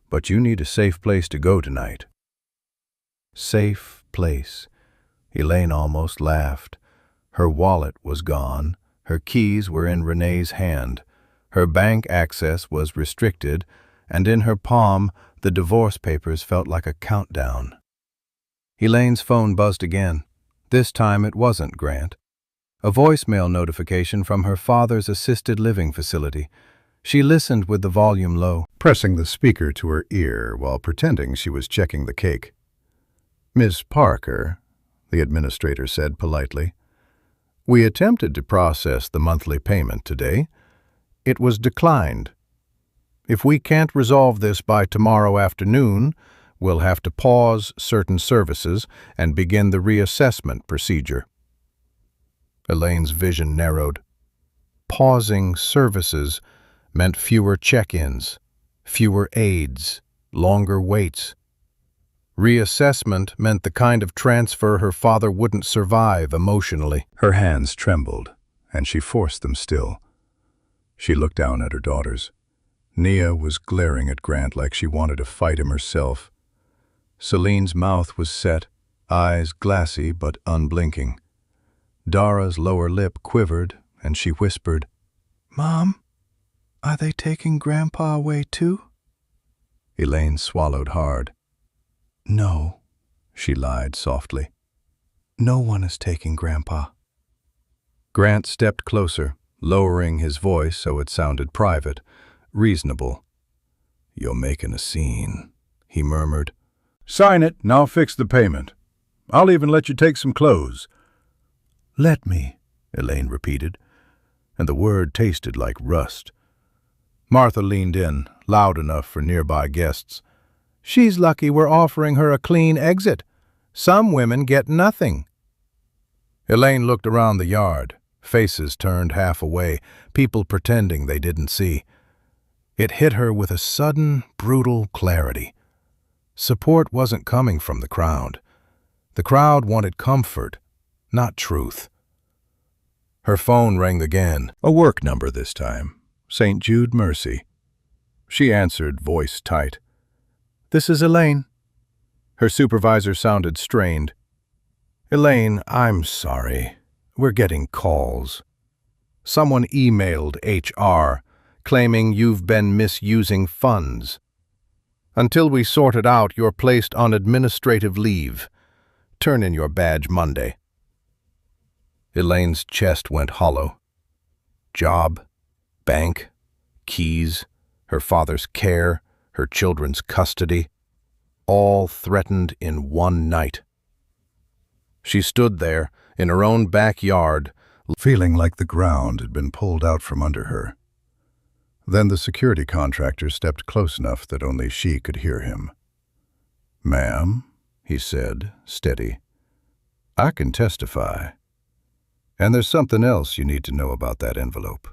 but you need a safe place to go tonight." Safe place. Elaine almost laughed. Her wallet was gone, Her keys were in Renee's hand. Her bank access was restricted, and in her palm, the divorce papers felt like a countdown. Elaine's phone buzzed again. This time it wasn't Grant. A voicemail notification from her father's assisted living facility. She listened with the volume low, pressing the speaker to her ear while pretending she was checking the cake. "Miss Parker," the administrator said politely, "we attempted to process the monthly payment today. It was declined. If we can't resolve this by tomorrow afternoon, we'll have to pause certain services and begin the reassessment procedure." Elaine's vision narrowed. Pausing services meant fewer check-ins, fewer aides, longer waits. Reassessment meant the kind of transfer her father wouldn't survive emotionally. Her hands trembled, and she forced them still. She looked down at her daughters. Nia was glaring at Grant like she wanted to fight him herself. Celine's mouth was set, eyes glassy but unblinking. Dara's lower lip quivered, and she whispered, "Mom, are they taking Grandpa away too?" Elaine swallowed hard. "No," she lied softly. "No one is taking Grandpa." Grant stepped closer, lowering his voice so it sounded private, reasonable. "You're making a scene," he murmured. "Sign it, and I'll fix the payment. I'll even let you take some clothes." "Let me," Elaine repeated, and the word tasted like rust. Martha leaned in, loud enough for nearby guests. "She's lucky we're offering her a clean exit. Some women get nothing." Elaine looked around the yard, faces turned half away, people pretending they didn't see. It hit her with a sudden, brutal clarity. Support wasn't coming from the crowd. The crowd wanted comfort, not truth. Her phone rang again, a work number this time, St. Jude Mercy. She answered, voice tight. "This is Elaine." Her supervisor sounded strained. "Elaine, I'm sorry. We're getting calls. Someone emailed HR, claiming you've been misusing funds. Until we sort it out, you're placed on administrative leave. Turn in your badge Monday." Elaine's chest went hollow. Job, bank, keys, her father's care, her children's custody, all threatened in one night. She stood there, in her own backyard, feeling like the ground had been pulled out from under her. Then the security contractor stepped close enough that only she could hear him. "Ma'am," he said, steady, "I can testify. And there's something else you need to know about that envelope."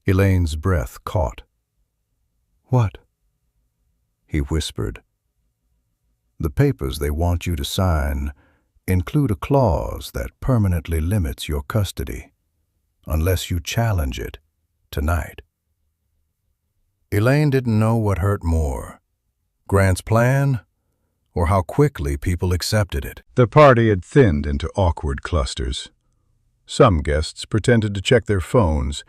Elaine's breath caught. "What?" He whispered. "The papers they want you to sign include a clause that permanently limits your custody, unless you challenge it tonight." Elaine didn't know what hurt more, Grant's plan, or how quickly people accepted it. The party had thinned into awkward clusters. Some guests pretended to check their phones.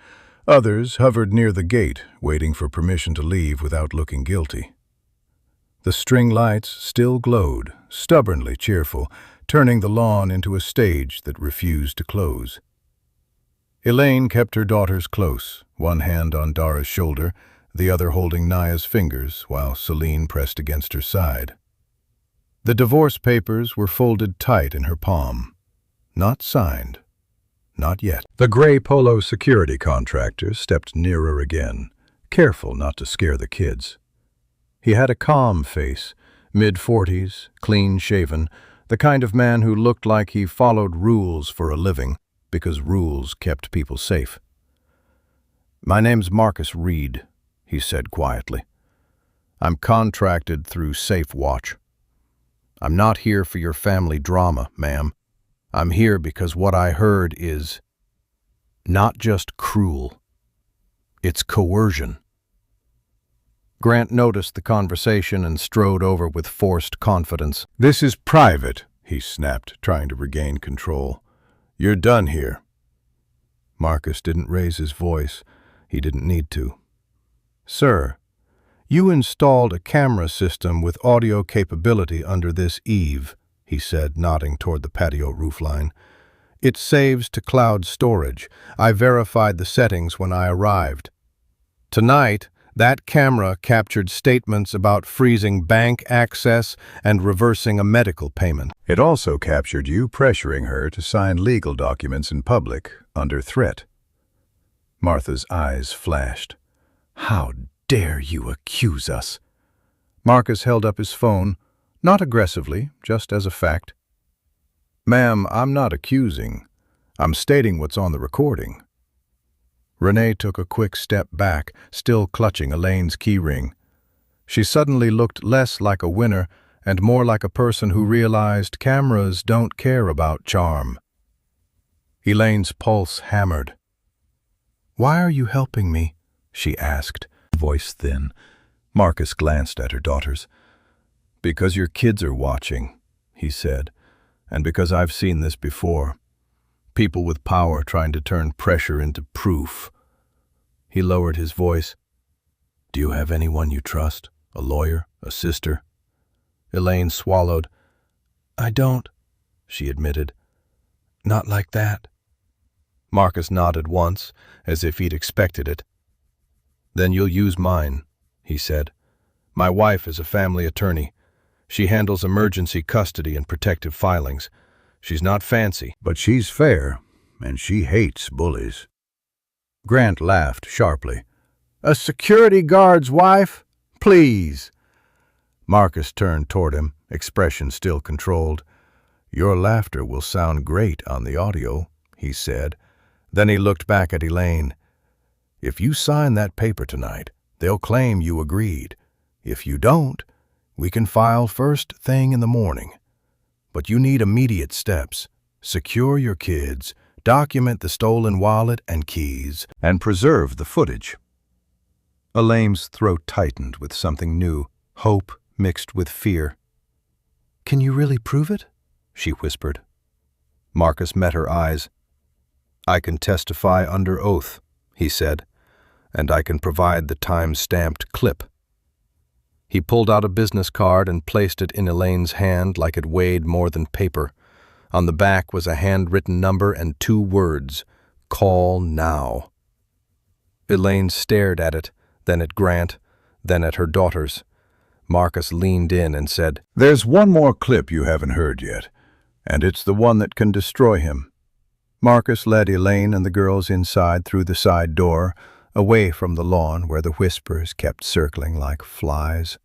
Others hovered near the gate, waiting for permission to leave without looking guilty. The string lights still glowed, stubbornly cheerful, turning the lawn into a stage that refused to close. Elaine kept her daughters close, one hand on Dara's shoulder, the other holding Naya's fingers, while Celine pressed against her side. The divorce papers were folded tight in her palm. Not signed. Not yet. The gray polo security contractor stepped nearer again, careful not to scare the kids. He had a calm face, mid-40s, clean-shaven, the kind of man who looked like he followed rules for a living, because rules kept people safe. "My name's Marcus Reed," he said quietly. "I'm contracted through Safe Watch. I'm not here for your family drama, ma'am. I'm here because what I heard is not just cruel. It's coercion." Grant noticed the conversation and strode over with forced confidence. "This is private," he snapped, trying to regain control. "You're done here." Marcus didn't raise his voice. He didn't need to. "Sir, you installed a camera system with audio capability under this eave," he said, nodding toward the patio roofline. "It saves to cloud storage. I verified the settings when I arrived. Tonight, that camera captured statements about freezing bank access and reversing a medical payment." It also captured you pressuring her to sign legal documents in public under threat. Martha's eyes flashed. "How dare you accuse us?" Marcus held up his phone, not aggressively, just as a fact. "Ma'am, I'm not accusing. I'm stating what's on the recording." Renee took a quick step back, still clutching Elaine's keyring. She suddenly looked less like a winner and more like a person who realized cameras don't care about charm. Elaine's pulse hammered. "Why are you helping me?" she asked, voice thin. Marcus glanced at her daughters. "Because your kids are watching," he said, "and because I've seen this before. People with power trying to turn pressure into proof." He lowered his voice. "Do you have anyone you trust? A lawyer? A sister?" Elaine swallowed. "I don't," she admitted. "Not like that." Marcus nodded once, as if he'd expected it. "Then you'll use mine," he said. "My wife is a family attorney. She handles emergency custody and protective filings. She's not fancy, "But she's fair, and she hates bullies." Grant laughed sharply. "A security guard's wife? Please." Marcus turned toward him, expression still controlled. "Your laughter will sound great on the audio," he said. Then he looked back at Elaine. "If you sign that paper tonight, they'll claim you agreed. If you don't, we can file first thing in the morning. But you need immediate steps. Secure your kids, document the stolen wallet and keys, and preserve the footage." Elaine's throat tightened with something new, hope mixed with fear. "Can you really prove it?" she whispered. Marcus met her eyes. "I can testify under oath," he said, "and I can provide the time-stamped clip." He pulled out a business card and placed it in Elaine's hand like it weighed more than paper. On the back was a handwritten number and 2 words, "Call now." Elaine stared at it, then at Grant, then at her daughters. Marcus leaned in and said, "There's one more clip you haven't heard yet, and it's the one that can destroy him." Marcus led Elaine and the girls inside through the side door, away from the lawn where the whispers kept circling like flies.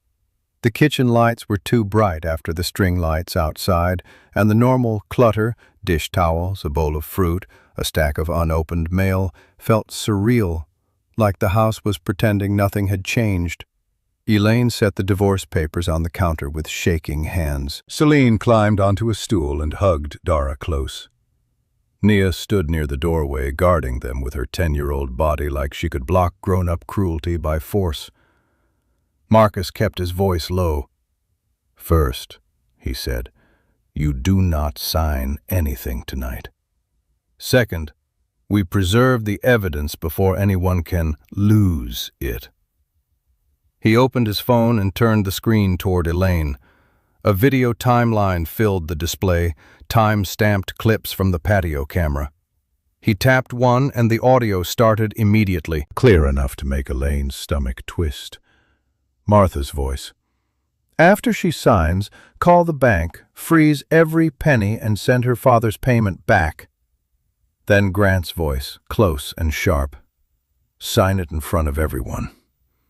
The kitchen lights were too bright after the string lights outside, and the normal clutter, dish towels, a bowl of fruit, a stack of unopened mail, felt surreal, like the house was pretending nothing had changed. Elaine set the divorce papers on the counter with shaking hands. Celine climbed onto a stool and hugged Dara close. Nia stood near the doorway, guarding them with her 10-year-old body like she could block grown-up cruelty by force. Marcus kept his voice low. "First," he said, "you do not sign anything tonight. Second, we preserve the evidence before anyone can lose it." He opened his phone and turned the screen toward Elaine. A video timeline filled the display, time-stamped clips from the patio camera. He tapped one and the audio started immediately. Clear enough to make Elaine's stomach twist. Martha's voice. "After she signs, call the bank, freeze every penny and send her father's payment back." Then Grant's voice, close and sharp. "Sign it in front of everyone,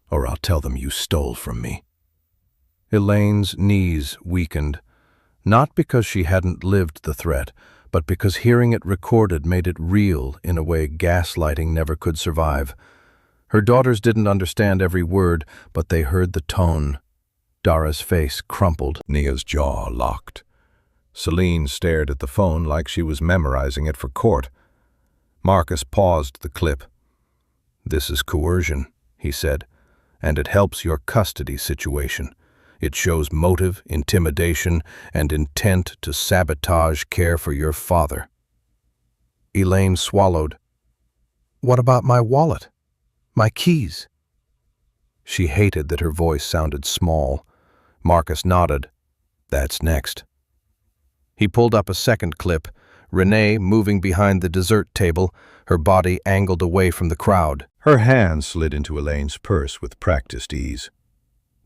or I'll tell them you stole from me." Elaine's knees weakened, not because she hadn't lived the threat, but because hearing it recorded made it real in a way gaslighting never could survive. Her daughters didn't understand every word, but they heard the tone. Dara's face crumpled, Nia's jaw locked. Celine stared at the phone like she was memorizing it for court. Marcus paused the clip. "This is coercion," he said, "and it helps your custody situation. It shows motive, intimidation, and intent to sabotage care for your father." Elaine swallowed. What about my wallet? My keys? She hated that her voice sounded small. Marcus nodded. That's next. He pulled up a second clip, Renee moving behind the dessert table, her body angled away from the crowd. Her hand slid into Elaine's purse with practiced ease.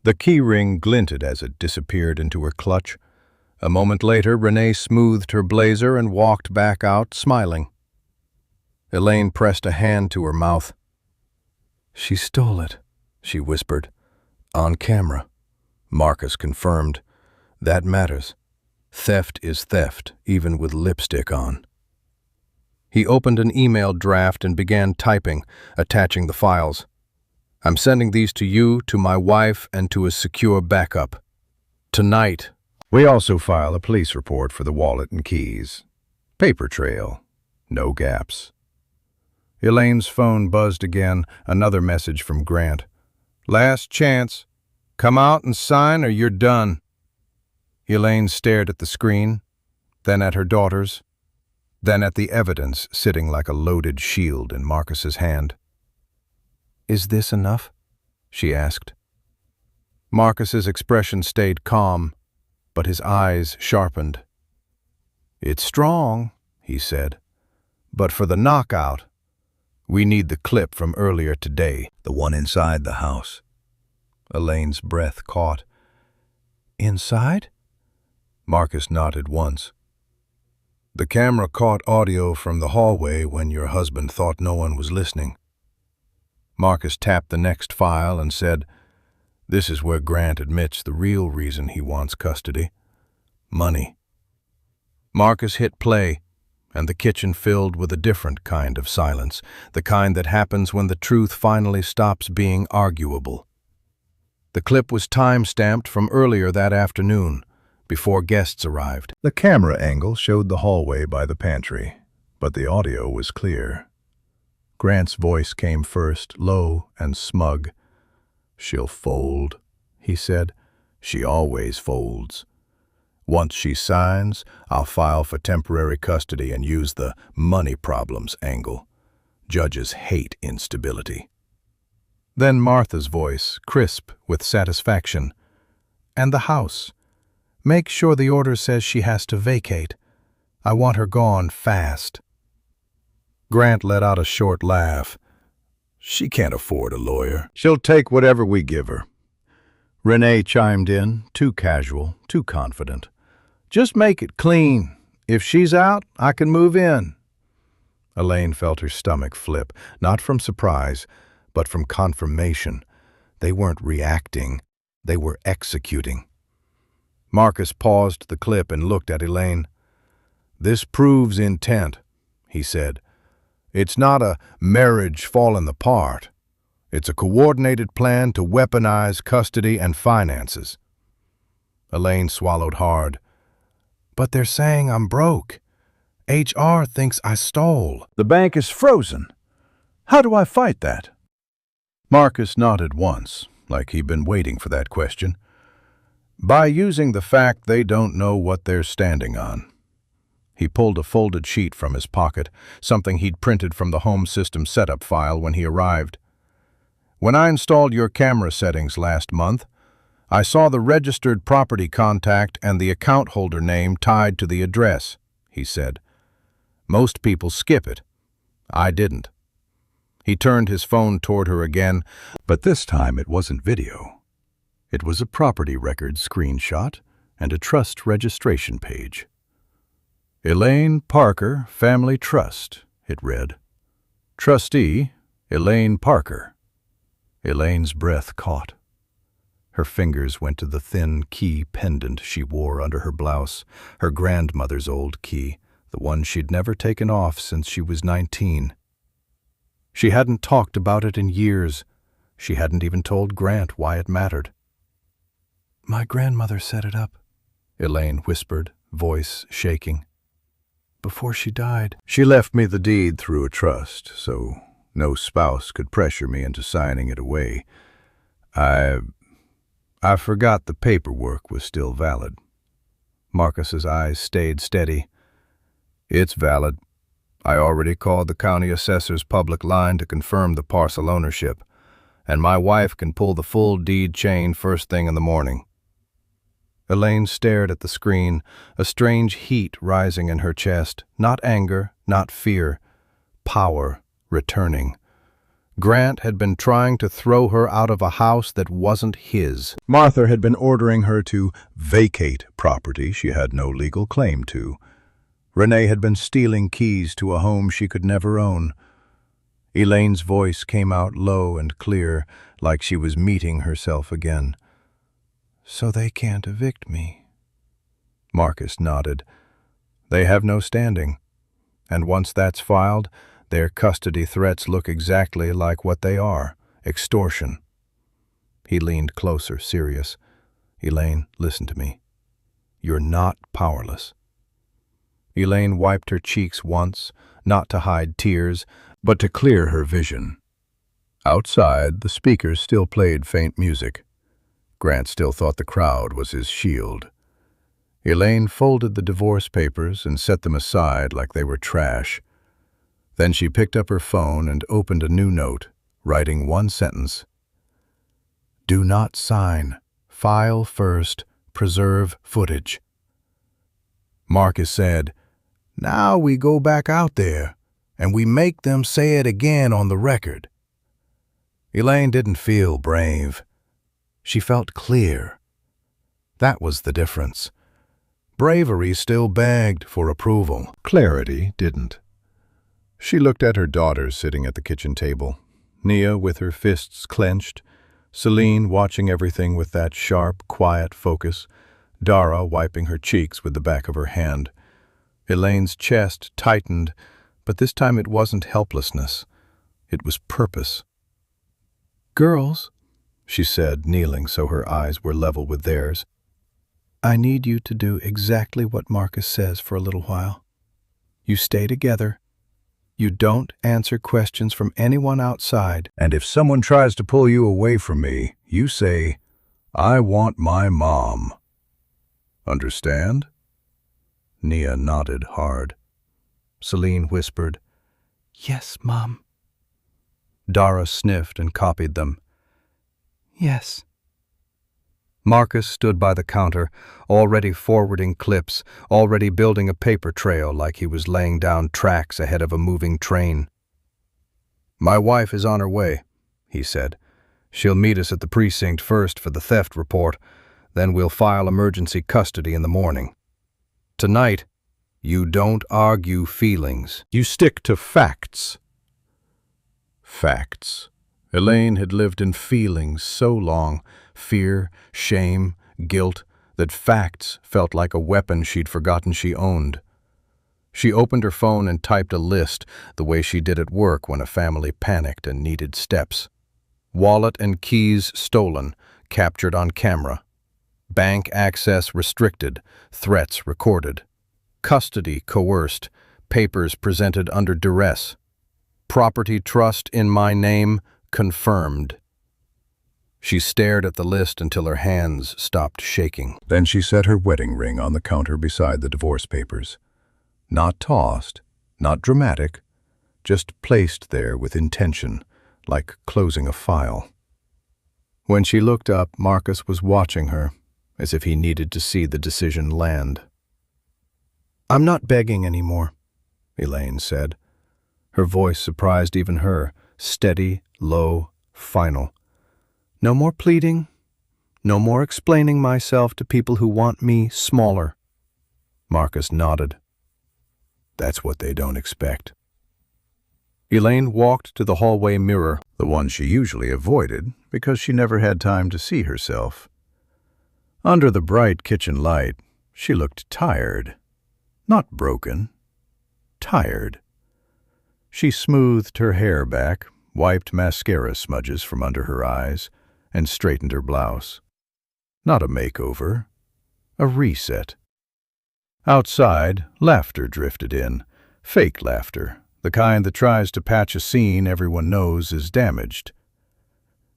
The key ring glinted as it disappeared into her clutch. A moment later, Renee smoothed her blazer and walked back out, smiling. Elaine pressed a hand to her mouth. She stole it, she whispered. On camera. Marcus confirmed. That matters. Theft is theft, even with lipstick on. He opened an email draft and began typing, attaching the files. I'm sending these to you, to my wife, and to a secure backup. Tonight. We also file a police report for the wallet and keys. Paper trail. No gaps. Elaine's phone buzzed again, another message from Grant. Last chance. Come out and sign or you're done. Elaine stared at the screen, then at her daughters, then at the evidence sitting like a loaded shield in Marcus's hand. Is this enough? She asked. Marcus's expression stayed calm, but his eyes sharpened. It's strong, he said, but for the knockout, we need the clip from earlier today, the one inside the house. Elaine's breath caught. Inside? Marcus nodded once. The camera caught audio from the hallway when your husband thought no one was listening. Marcus tapped the next file and said, This is where Grant admits the real reason he wants custody. Money. Marcus hit play, and the kitchen filled with a different kind of silence, the kind that happens when the truth finally stops being arguable. The clip was time-stamped from earlier that afternoon, before guests arrived. The camera angle showed the hallway by the pantry, but the audio was clear. Grant's voice came first, low and smug. She'll fold, he said. She always folds. Once she signs, I'll file for temporary custody and use the money problems angle. Judges hate instability. Then Martha's voice, crisp with satisfaction. And the house. Make sure the order says she has to vacate. I want her gone fast. Grant let out a short laugh. She can't afford a lawyer. She'll take whatever we give her. Renee chimed in, too casual, too confident. Just make it clean. If she's out, I can move in. Elaine felt her stomach flip, not from surprise, but from confirmation. They weren't reacting. They were executing. Marcus paused the clip and looked at Elaine. This proves intent, he said. It's not a marriage falling apart. It's a coordinated plan to weaponize custody and finances. Elaine swallowed hard. But they're saying I'm broke. HR thinks I stole. The bank is frozen. How do I fight that? Marcus nodded once, like he'd been waiting for that question. By using the fact they don't know what they're standing on. He pulled a folded sheet from his pocket, something he'd printed from the home system setup file when he arrived. When I installed your camera settings last month, I saw the registered property contact and the account holder name tied to the address, he said. Most people skip it. I didn't. He turned his phone toward her again, but this time it wasn't video. It was a property record screenshot and a trust registration page. Elaine Parker Family Trust, it read. Trustee, Elaine Parker. Elaine's breath caught. Her fingers went to the thin key pendant she wore under her blouse, her grandmother's old key, the one she'd never taken off since she was 19. She hadn't talked about it in years. She hadn't even told Grant why it mattered. My grandmother set it up, Elaine whispered, voice shaking. Before she died, she left me the deed through a trust, so no spouse could pressure me into signing it away. I forgot the paperwork was still valid. Marcus's eyes stayed steady. It's valid. I already called the county assessor's public line to confirm the parcel ownership, and my wife can pull the full deed chain first thing in the morning." Elaine stared at the screen, a strange heat rising in her chest. Not anger, not fear. Power returning. Grant had been trying to throw her out of a house that wasn't his. Martha had been ordering her to vacate property she had no legal claim to. Renee had been stealing keys to a home she could never own. Elaine's voice came out low and clear, like she was meeting herself again. "So they can't evict me." Marcus nodded. "They have no standing. And once that's filed, their custody threats look exactly like what they are, extortion." He leaned closer, serious. "Elaine, listen to me. You're not powerless." Elaine wiped her cheeks once, not to hide tears, but to clear her vision. Outside, the speakers still played faint music. Grant still thought the crowd was his shield. Elaine folded the divorce papers and set them aside like they were trash. Then she picked up her phone and opened a new note, writing one sentence. "Do not sign. File first. Preserve footage." Marcus said, "Now we go back out there, and we make them say it again on the record." Elaine didn't feel brave. She felt clear. That was the difference. Bravery still begged for approval. Clarity didn't. She looked at her daughters sitting at the kitchen table, Nia with her fists clenched, Celine watching everything with that sharp, quiet focus, Dara wiping her cheeks with the back of her hand. Elaine's chest tightened, but this time it wasn't helplessness. It was purpose. "Girls," she said, kneeling so her eyes were level with theirs, "I need you to do exactly what Marcus says for a little while. You stay together. You don't answer questions from anyone outside. And if someone tries to pull you away from me, you say, 'I want my mom.' Understand?" Nia nodded hard. Celine whispered, "Yes, Mom." Dara sniffed and copied them. "Yes." Marcus stood by the counter, already forwarding clips, already building a paper trail like he was laying down tracks ahead of a moving train. "My wife is on her way," he said. "She'll meet us at the precinct first for the theft report, then we'll file emergency custody in the morning. Tonight, you don't argue feelings. You stick to facts." Facts. Elaine had lived in feelings so long, fear, shame, guilt, that facts felt like a weapon she'd forgotten she owned. She opened her phone and typed a list, the way she did at work when a family panicked and needed steps. Wallet and keys stolen, captured on camera. Bank access restricted, threats recorded. Custody coerced, papers presented under duress. Property trust in my name confirmed. She stared at the list until her hands stopped shaking. Then she set her wedding ring on the counter beside the divorce papers. Not tossed, not dramatic, just placed there with intention, like closing a file. When she looked up, Marcus was watching her, as if he needed to see the decision land. "I'm not begging anymore," Elaine said. Her voice surprised even her, steady, low, final. "No more pleading, no more explaining myself to people who want me smaller." Marcus nodded. "That's what they don't expect." Elaine walked to the hallway mirror, the one she usually avoided because she never had time to see herself. Under the bright kitchen light, she looked tired. Not broken. Tired. She smoothed her hair back, wiped mascara smudges from under her eyes, and straightened her blouse. Not a makeover. A reset. Outside, laughter drifted in. Fake laughter, the kind that tries to patch a scene everyone knows is damaged.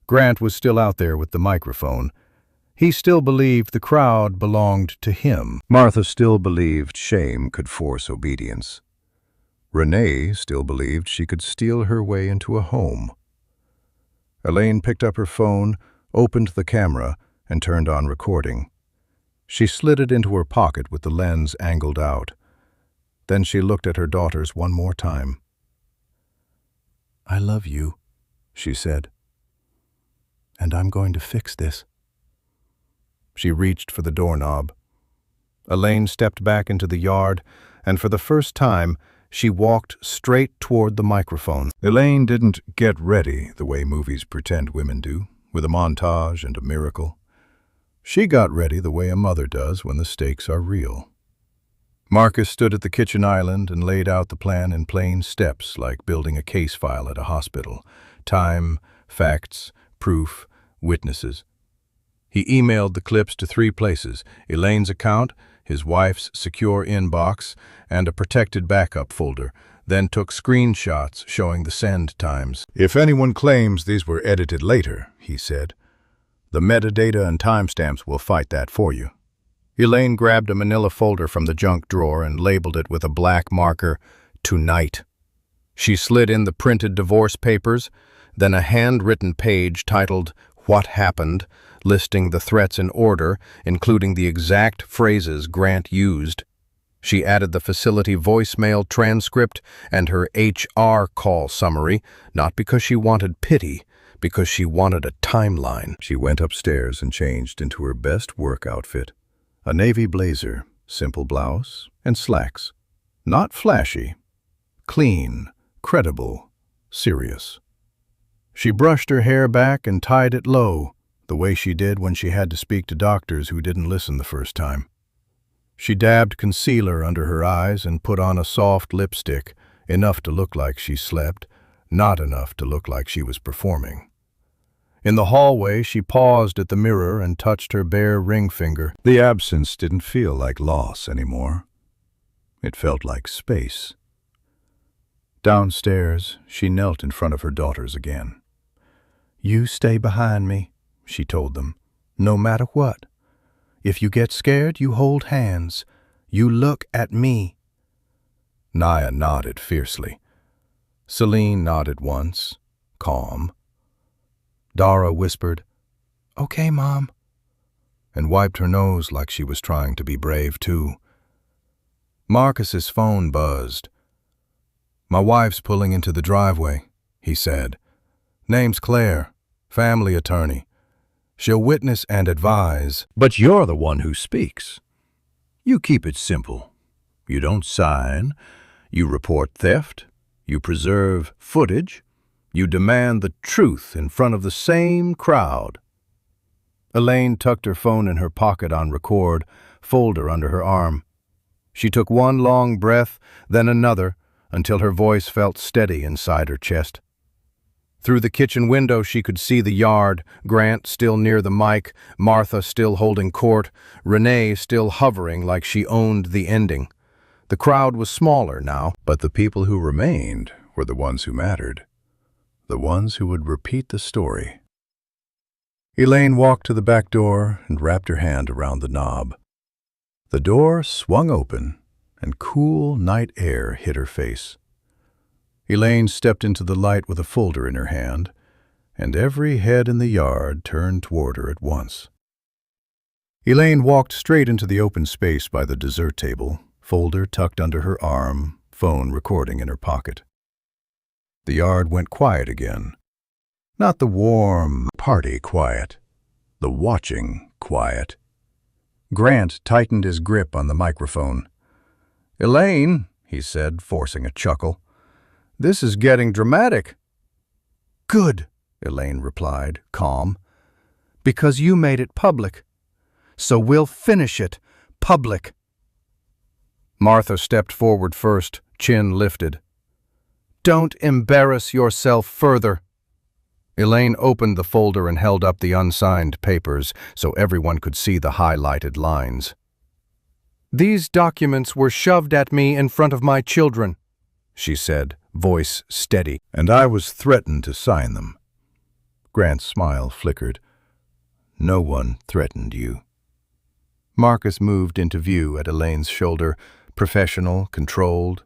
Grant was still out there with the microphone. He still believed the crowd belonged to him. Martha still believed shame could force obedience. Renee still believed she could steal her way into a home. Elaine picked up her phone, opened the camera, and turned on recording. She slid it into her pocket with the lens angled out. Then she looked at her daughters one more time. "I love you," she said. "And I'm going to fix this." She reached for the doorknob. Elaine stepped back into the yard, and for the first time, she walked straight toward the microphone. Elaine didn't get ready the way movies pretend women do, with a montage and a miracle. She got ready the way a mother does when the stakes are real. Marcus stood at the kitchen island and laid out the plan in plain steps, like building a case file at a hospital. Time, facts, proof, witnesses. He emailed the clips to 3 places: Elaine's account, his wife's secure inbox, and a protected backup folder, then took screenshots showing the send times. "If anyone claims these were edited later," he said, "the metadata and timestamps will fight that for you." Elaine grabbed a manila folder from the junk drawer and labeled it with a black marker, "Tonight." She slid in the printed divorce papers, then a handwritten page titled "What Happened," listing the threats in order, including the exact phrases Grant used. She added the facility voicemail transcript and her HR call summary, not because she wanted pity, because she wanted a timeline. She went upstairs and changed into her best work outfit. A navy blazer, simple blouse, and slacks. Not flashy. Clean, credible, serious. She brushed her hair back and tied it low, the way she did when she had to speak to doctors who didn't listen the first time. She dabbed concealer under her eyes and put on a soft lipstick, enough to look like she slept, not enough to look like she was performing. In the hallway, she paused at the mirror and touched her bare ring finger. The absence didn't feel like loss anymore. It felt like space. Downstairs, she knelt in front of her daughters again. "You stay behind me," she told them, "no matter what. If you get scared, you hold hands. You look at me." Naya nodded fiercely. Celine nodded once, calm. Dara whispered, "Okay, Mom," and wiped her nose like she was trying to be brave, too. Marcus's phone buzzed. "My wife's pulling into the driveway," he said. "Name's Claire, family attorney. She'll witness and advise." "But you're the one who speaks. You keep it simple. You don't sign. You report theft. You preserve footage. You demand the truth in front of the same crowd." Elaine tucked her phone in her pocket on record, folder under her arm. She took one long breath, then another, until her voice felt steady inside her chest. Through the kitchen window she could see the yard, Grant still near the mic, Martha still holding court, Renee still hovering like she owned the ending. The crowd was smaller now, but the people who remained were the ones who mattered. The ones who would repeat the story. Elaine walked to the back door and wrapped her hand around the knob. The door swung open, and cool night air hit her face. Elaine stepped into the light with a folder in her hand, and every head in the yard turned toward her at once. Elaine walked straight into the open space by the dessert table, folder tucked under her arm, phone recording in her pocket. The yard went quiet again. Not the warm party quiet, the watching quiet. Grant tightened his grip on the microphone. "Elaine," he said, forcing a chuckle, "this is getting dramatic." "Good," Elaine replied, calm, "because you made it public. So we'll finish it public." Martha stepped forward first, chin lifted. "Don't embarrass yourself further." Elaine opened the folder and held up the unsigned papers so everyone could see the highlighted lines. "These documents were shoved at me in front of my children," she said, voice steady. "And I was threatened to sign them." Grant's smile flickered. "No one threatened you." Marcus moved into view at Elaine's shoulder, professional, controlled.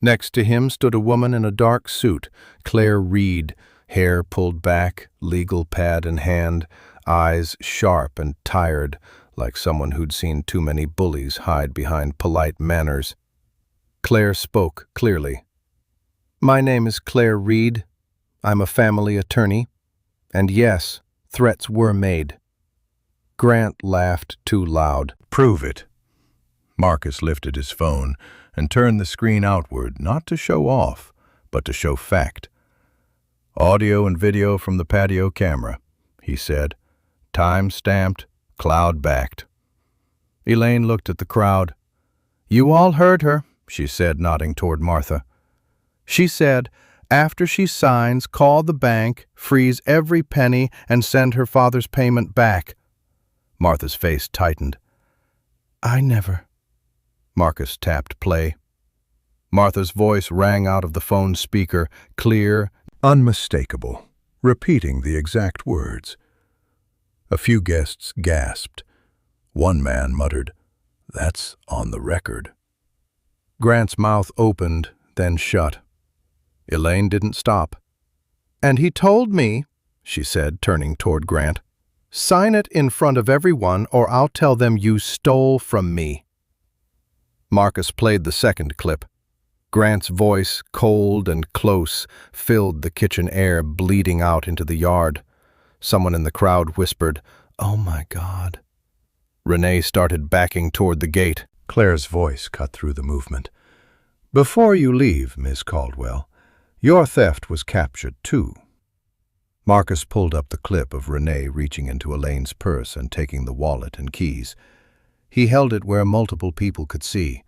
Next to him stood a woman in a dark suit, Claire Reed, hair pulled back, legal pad in hand, eyes sharp and tired, like someone who'd seen too many bullies hide behind polite manners. Claire spoke clearly. "My name is Claire Reed. I'm a family attorney. And yes, threats were made." Grant laughed too loud. "Prove it." Marcus lifted his phone and turned the screen outward, not to show off, but to show fact. "Audio and video from the patio camera," he said. "Time-stamped, cloud-backed." Elaine looked at the crowd. "You all heard her," she said, nodding toward Martha. "She said, after she signs, call the bank, freeze every penny, and send her father's payment back." Martha's face tightened. "I never." Marcus tapped play. Martha's voice rang out of the phone speaker, clear, unmistakable, repeating the exact words. A few guests gasped. One man muttered, "That's on the record." Grant's mouth opened, then shut. Elaine didn't stop. "And he told me," she said, turning toward Grant, "sign it in front of everyone or I'll tell them you stole from me." Marcus played the second clip. Grant's voice, cold and close, filled the kitchen air, bleeding out into the yard. Someone in the crowd whispered, "Oh my God." Renee started backing toward the gate. Claire's voice cut through the movement. "Before you leave, Miss Caldwell, your theft was captured too." Marcus pulled up the clip of Renee reaching into Elaine's purse and taking the wallet and keys. He held it where multiple people could see.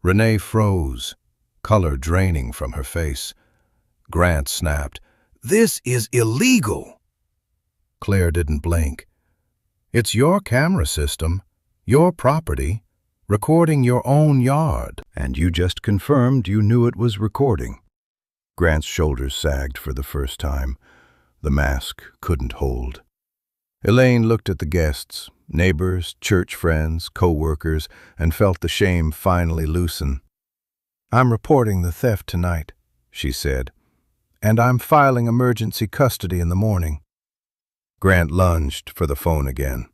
Renee froze, color draining from her face. Grant snapped, "This is illegal!" Claire didn't blink. "It's your camera system, your property, recording your own yard, and you just confirmed you knew it was recording." Grant's shoulders sagged for the first time. The mask couldn't hold. Elaine looked at the guests, neighbors, church friends, co-workers, and felt the shame finally loosen. "I'm reporting the theft tonight," she said, "and I'm filing emergency custody in the morning." Grant lunged for the phone again.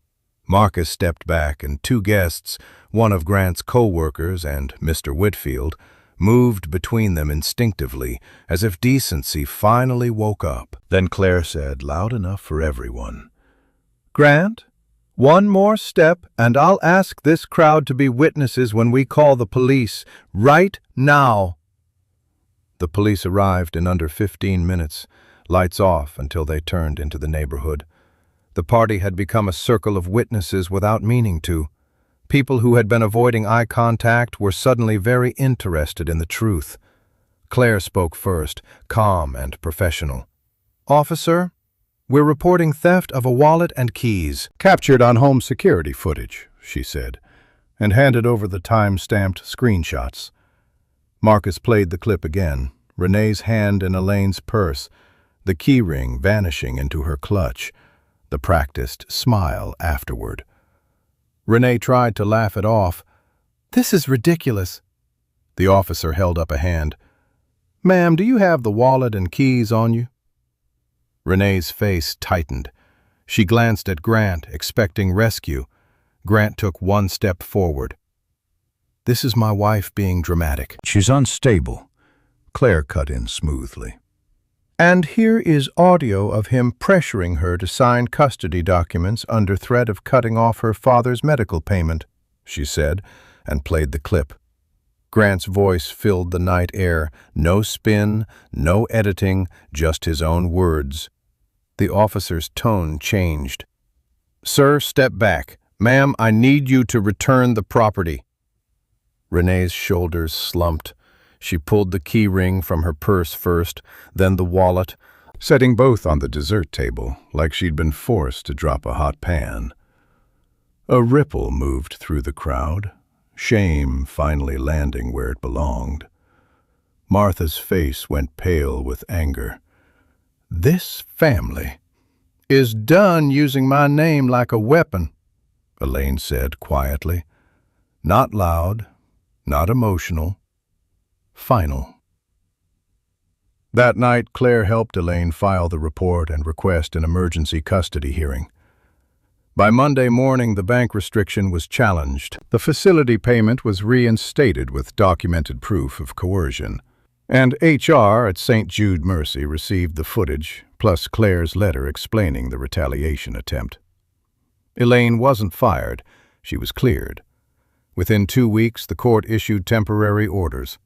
Marcus stepped back, and two guests, one of Grant's co-workers and Mr. Whitfield, moved between them instinctively, as if decency finally woke up. Then Claire said, loud enough for everyone, "Grant, one more step, and I'll ask this crowd to be witnesses when we call the police, right now." The police arrived in under 15 minutes, lights off until they turned into the neighborhood. The party had become a circle of witnesses without meaning to. People who had been avoiding eye contact were suddenly very interested in the truth. Claire spoke first, calm and professional. "Officer, we're reporting theft of a wallet and keys, captured on home security footage," she said, and handed over the time-stamped screenshots. Marcus played the clip again, Renee's hand in Elaine's purse, the keyring vanishing into her clutch, the practiced smile afterward. Renee tried to laugh it off. "This is ridiculous." The officer held up a hand. "Ma'am, do you have the wallet and keys on you?" Renee's face tightened. She glanced at Grant, expecting rescue. Grant took one step forward. "This is my wife being dramatic. She's unstable," Claire cut in smoothly. "And here is audio of him pressuring her to sign custody documents under threat of cutting off her father's medical payment," she said, and played the clip. Grant's voice filled the night air. No spin, no editing, just his own words. The officer's tone changed. "Sir, step back. Ma'am, I need you to return the property." Renee's shoulders slumped. She pulled the key ring from her purse first, then the wallet, setting both on the dessert table like she'd been forced to drop a hot pan. A ripple moved through the crowd, shame finally landing where it belonged. Martha's face went pale with anger. "This family is done using my name like a weapon," Elaine said quietly. Not loud, not emotional, final. That night, Claire helped Elaine file the report and request an emergency custody hearing. By Monday morning, the bank restriction was challenged. The facility payment was reinstated with documented proof of coercion. And HR at St. Jude Mercy received the footage, plus Claire's letter explaining the retaliation attempt. Elaine wasn't fired, she was cleared. Within 2 weeks, the court issued temporary orders.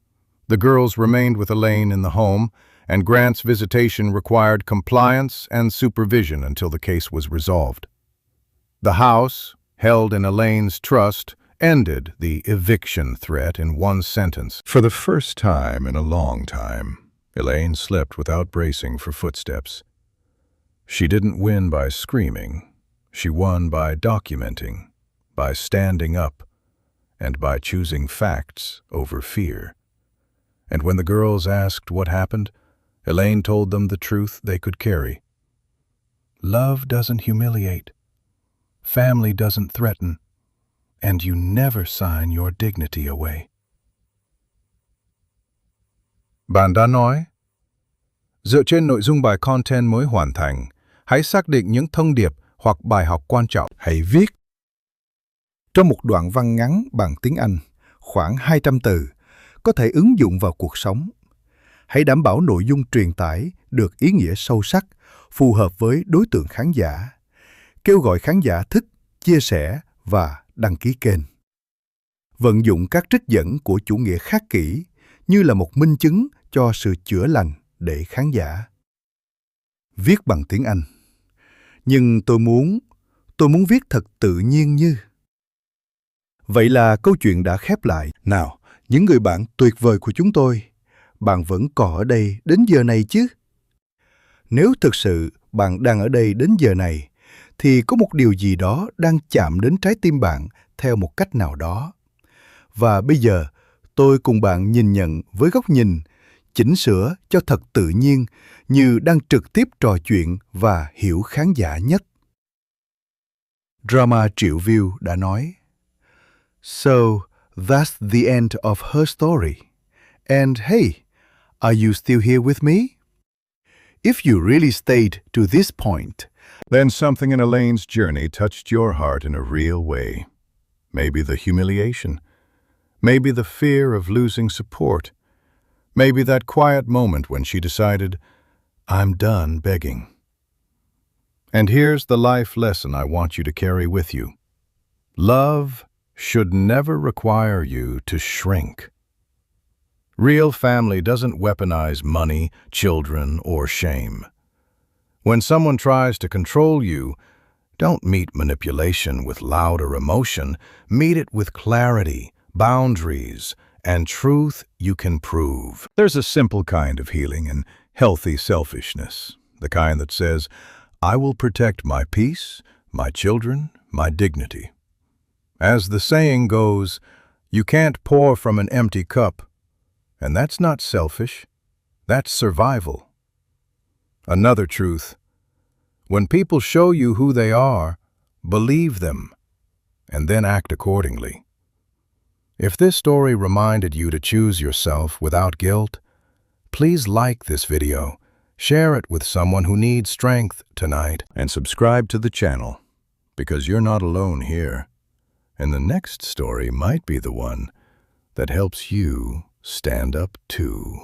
The girls remained with Elaine in the home, and Grant's visitation required compliance and supervision until the case was resolved. The house, held in Elaine's trust, ended the eviction threat in one sentence. For the first time in a long time, Elaine slept without bracing for footsteps. She didn't win by screaming. She won by documenting, by standing up, and by choosing facts over fear. And when the girls asked what happened, Elaine told them the truth they could carry. Love doesn't humiliate. Family doesn't threaten. And you never sign your dignity away. Bạn đã nói, dựa trên nội dung bài content mới hoàn thành, hãy xác định những thông điệp hoặc bài học quan trọng. Hãy viết. Trong một đoạn văn ngắn bằng tiếng Anh, khoảng 200 từ, có thể ứng dụng vào cuộc sống. Hãy đảm bảo nội dung truyền tải được ý nghĩa sâu sắc, phù hợp với đối tượng khán giả. Kêu gọi khán giả thích, chia sẻ và đăng ký kênh. Vận dụng các trích dẫn của chủ nghĩa khắc kỷ như là một minh chứng cho sự chữa lành để khán giả. Viết bằng tiếng Anh. Nhưng tôi muốn viết thật tự nhiên như. Vậy là câu chuyện đã khép lại. Nào, những người bạn tuyệt vời của chúng tôi, bạn vẫn còn ở đây đến giờ này chứ? Nếu thực sự bạn đang ở đây đến giờ này, thì có một điều gì đó đang chạm đến trái tim bạn theo một cách nào đó. Và bây giờ, tôi cùng bạn nhìn nhận với góc nhìn, chỉnh sửa cho thật tự nhiên như đang trực tiếp trò chuyện và hiểu khán giả nhất. Drama triệu view đã nói, So, that's the end of her story. And hey, are you still here with me? If you really stayed to this point, then something in Elaine's journey touched your heart in a real way. Maybe the humiliation. Maybe the fear of losing support. Maybe that quiet moment when she decided, I'm done begging. And here's the life lesson I want you to carry with you. Love should never require you to shrink. Real family doesn't weaponize money, children, or shame. When someone tries to control you, don't meet manipulation with louder emotion. Meet it with clarity, boundaries, and truth you can prove. There's a simple kind of healing in healthy selfishness, the kind that says, I will protect my peace, my children, my dignity. As the saying goes, you can't pour from an empty cup, and that's not selfish, that's survival. Another truth, when people show you who they are, believe them, and then act accordingly. If this story reminded you to choose yourself without guilt, please like this video, share it with someone who needs strength tonight, and subscribe to the channel, because you're not alone here. And the next story might be the one that helps you stand up too.